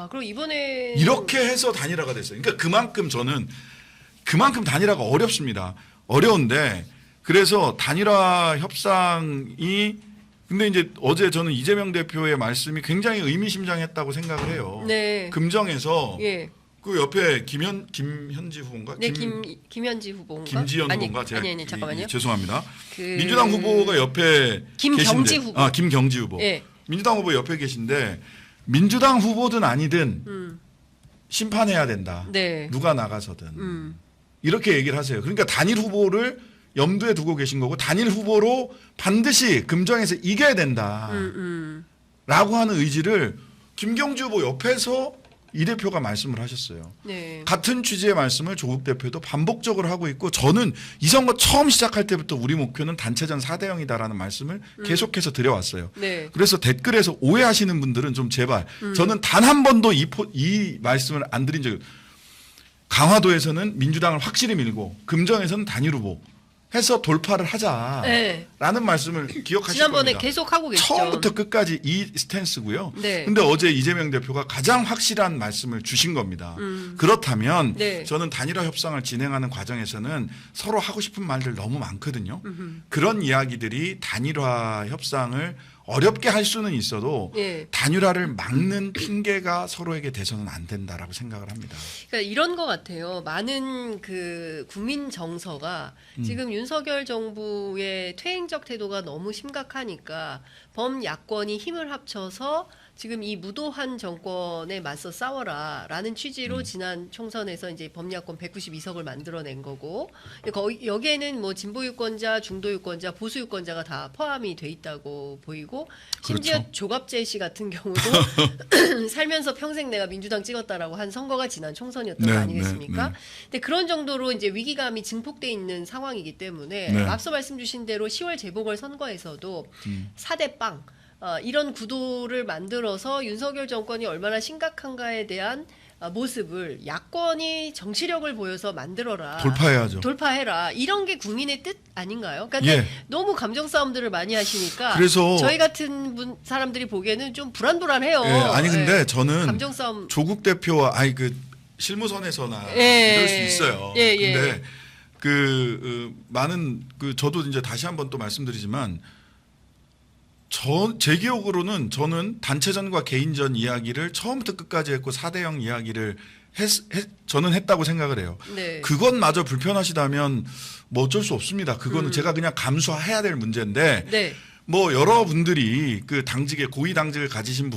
그럼 이번에 이렇게 해서 단일화가 됐어요. 그러니까 그만큼 단일화가 어렵습니다. 어려운데 그래서 단일화 협상이 근데 이제 어제 저는 이재명 대표의 말씀이 굉장히 의미심장했다고 생각을 해요. 네. 금정에서 예. 그 옆에 김현지 후보인가? 네, 김현지 후보인가? 김지연 후보인가? 아니, 잠깐만요. 죄송합니다. 민주당 후보가 옆에 김경지 계신데, 후보. 김경지 후보. 예. 민주당 후보 옆에 계신데 민주당 후보든 아니든 심판해야 된다. 네. 누가 나가서든. 이렇게 얘기를 하세요. 그러니까 단일 후보를 염두에 두고 계신 거고 단일 후보로 반드시 금정에서 이겨야 된다. 라고 하는 의지를 김경지 후보 옆에서 이 대표가 말씀을 하셨어요. 네. 같은 취지의 말씀을 조국 대표도 반복적으로 하고 있고 저는 이 선거 처음 시작할 때부터 우리 목표는 단체전 4대 0이다라는 말씀을 계속해서 드려왔어요. 네. 그래서 댓글에서 오해하시는 분들은 좀 제발 저는 단 한 번도 이 말씀을 안 드린 적이 강화도에서는 민주당을 확실히 밀고 금정에서는 단일 후보 해서 돌파를 하자라는 네. 말씀을 기억하실 지난번에 겁니다. 계속 하고 계시죠. 처음부터 끝까지 이 스탠스고요. 네. 근데 어제 이재명 대표가 가장 확실한 말씀을 주신 겁니다. 그렇다면 네. 저는 단일화 협상을 진행하는 과정에서는 서로 하고 싶은 말들 너무 많거든요. 그런 이야기들이 단일화 협상을 어렵게 할 수는 있어도 예. 단일화를 막는 핑계가 서로에게 돼서는 안 된다라고 생각을 합니다. 그러니까 이런 것 같아요. 많은 그 국민 정서가 지금 윤석열 정부의 퇴행적 태도가 너무 심각하니까 범야권이 힘을 합쳐서 지금 이 무도한 정권에 맞서 싸워라라는 취지로 지난 총선에서 이제 범야권 192석을 만들어낸 거고 여기에는 뭐 진보 유권자, 중도 유권자, 보수 유권자가 다 포함이 돼 있다고 보이고 심지어 그렇죠. 조갑재 씨 같은 경우도 살면서 평생 내가 민주당 찍었다라고 한 선거가 지난 총선이었던 네, 거 아니겠습니까? 네, 네. 근데 그런 정도로 이제 위기감이 증폭돼 있는 상황이기 때문에 네. 앞서 말씀 주신 대로 10월 재보궐 선거에서도 4대 빵 이런 구도를 만들어서 윤석열 정권이 얼마나 심각한가에 대한 모습을 야권이 정치력을 보여서 만들어라. 돌파해야죠. 돌파해라. 이런 게 국민의 뜻 아닌가요? 그러니까 예. 너무 감정 싸움들을 많이 하시니까 그래서 저희 같은 사람들이 보기에는 좀 불안불안해요. 예, 아니 근데 예. 저는 감정 싸움 조국 대표와 그 실무선에서나 예. 이럴 수 있어요. 예, 예. 근데 많은 저도 이제 다시 한번 또 말씀드리지만 제 기억으로는 저는 단체전과 개인전 이야기를 처음부터 끝까지 했고 4대 0 이야기를 저는 했다고 생각을 해요. 네. 그것마저 불편하시다면 뭐 어쩔 수 없습니다. 그거는 제가 그냥 감수해야 될 문제인데 네. 뭐 여러분들이 그 당직에 고위 당직을 가지신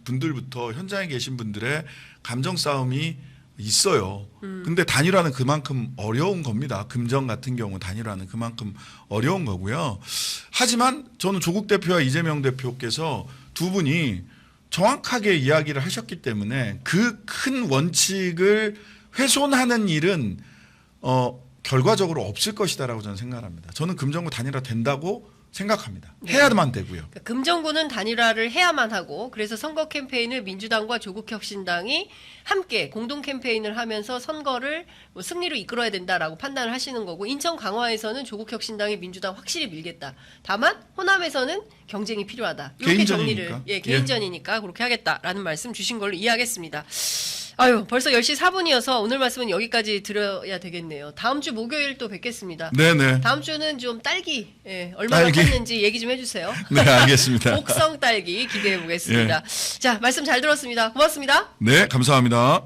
분들부터 현장에 계신 분들의 감정 싸움이 있어요. 근데 단일화는 그만큼 어려운 겁니다. 금정 같은 경우 단일화는 그만큼 어려운 거고요. 하지만 저는 조국 대표와 이재명 대표께서 두 분이 정확하게 이야기를 하셨기 때문에 그 큰 원칙을 훼손하는 일은 결과적으로 없을 것이다라고 저는 생각합니다. 저는 금정구 단일화 된다고 생각합니다. 해야만 되고요. 그러니까 금정구는 단일화를 해야만 하고 그래서 선거 캠페인을 민주당과 조국혁신당이 함께 공동 캠페인을 하면서 선거를 뭐 승리로 이끌어야 된다라고 판단을 하시는 거고 인천 강화에서는 조국혁신당이 민주당 확실히 밀겠다. 다만 호남에서는 경쟁이 필요하다. 이렇게 개인전이니까. 정리를 개인전이니까 그렇게 하겠다라는 말씀 주신 걸로 이해하겠습니다. 아유, 벌써 10시 4분이어서 오늘 말씀은 여기까지 드려야 되겠네요. 다음 주 목요일 또 뵙겠습니다. 네네. 다음 주는 좀 딸기 얼마나 딸기. 팠는지 얘기 좀 해주세요. 네, 알겠습니다. 곡성 딸기 기대해 보겠습니다. 자, 말씀 잘 들었습니다. 고맙습니다. 네, 감사합니다.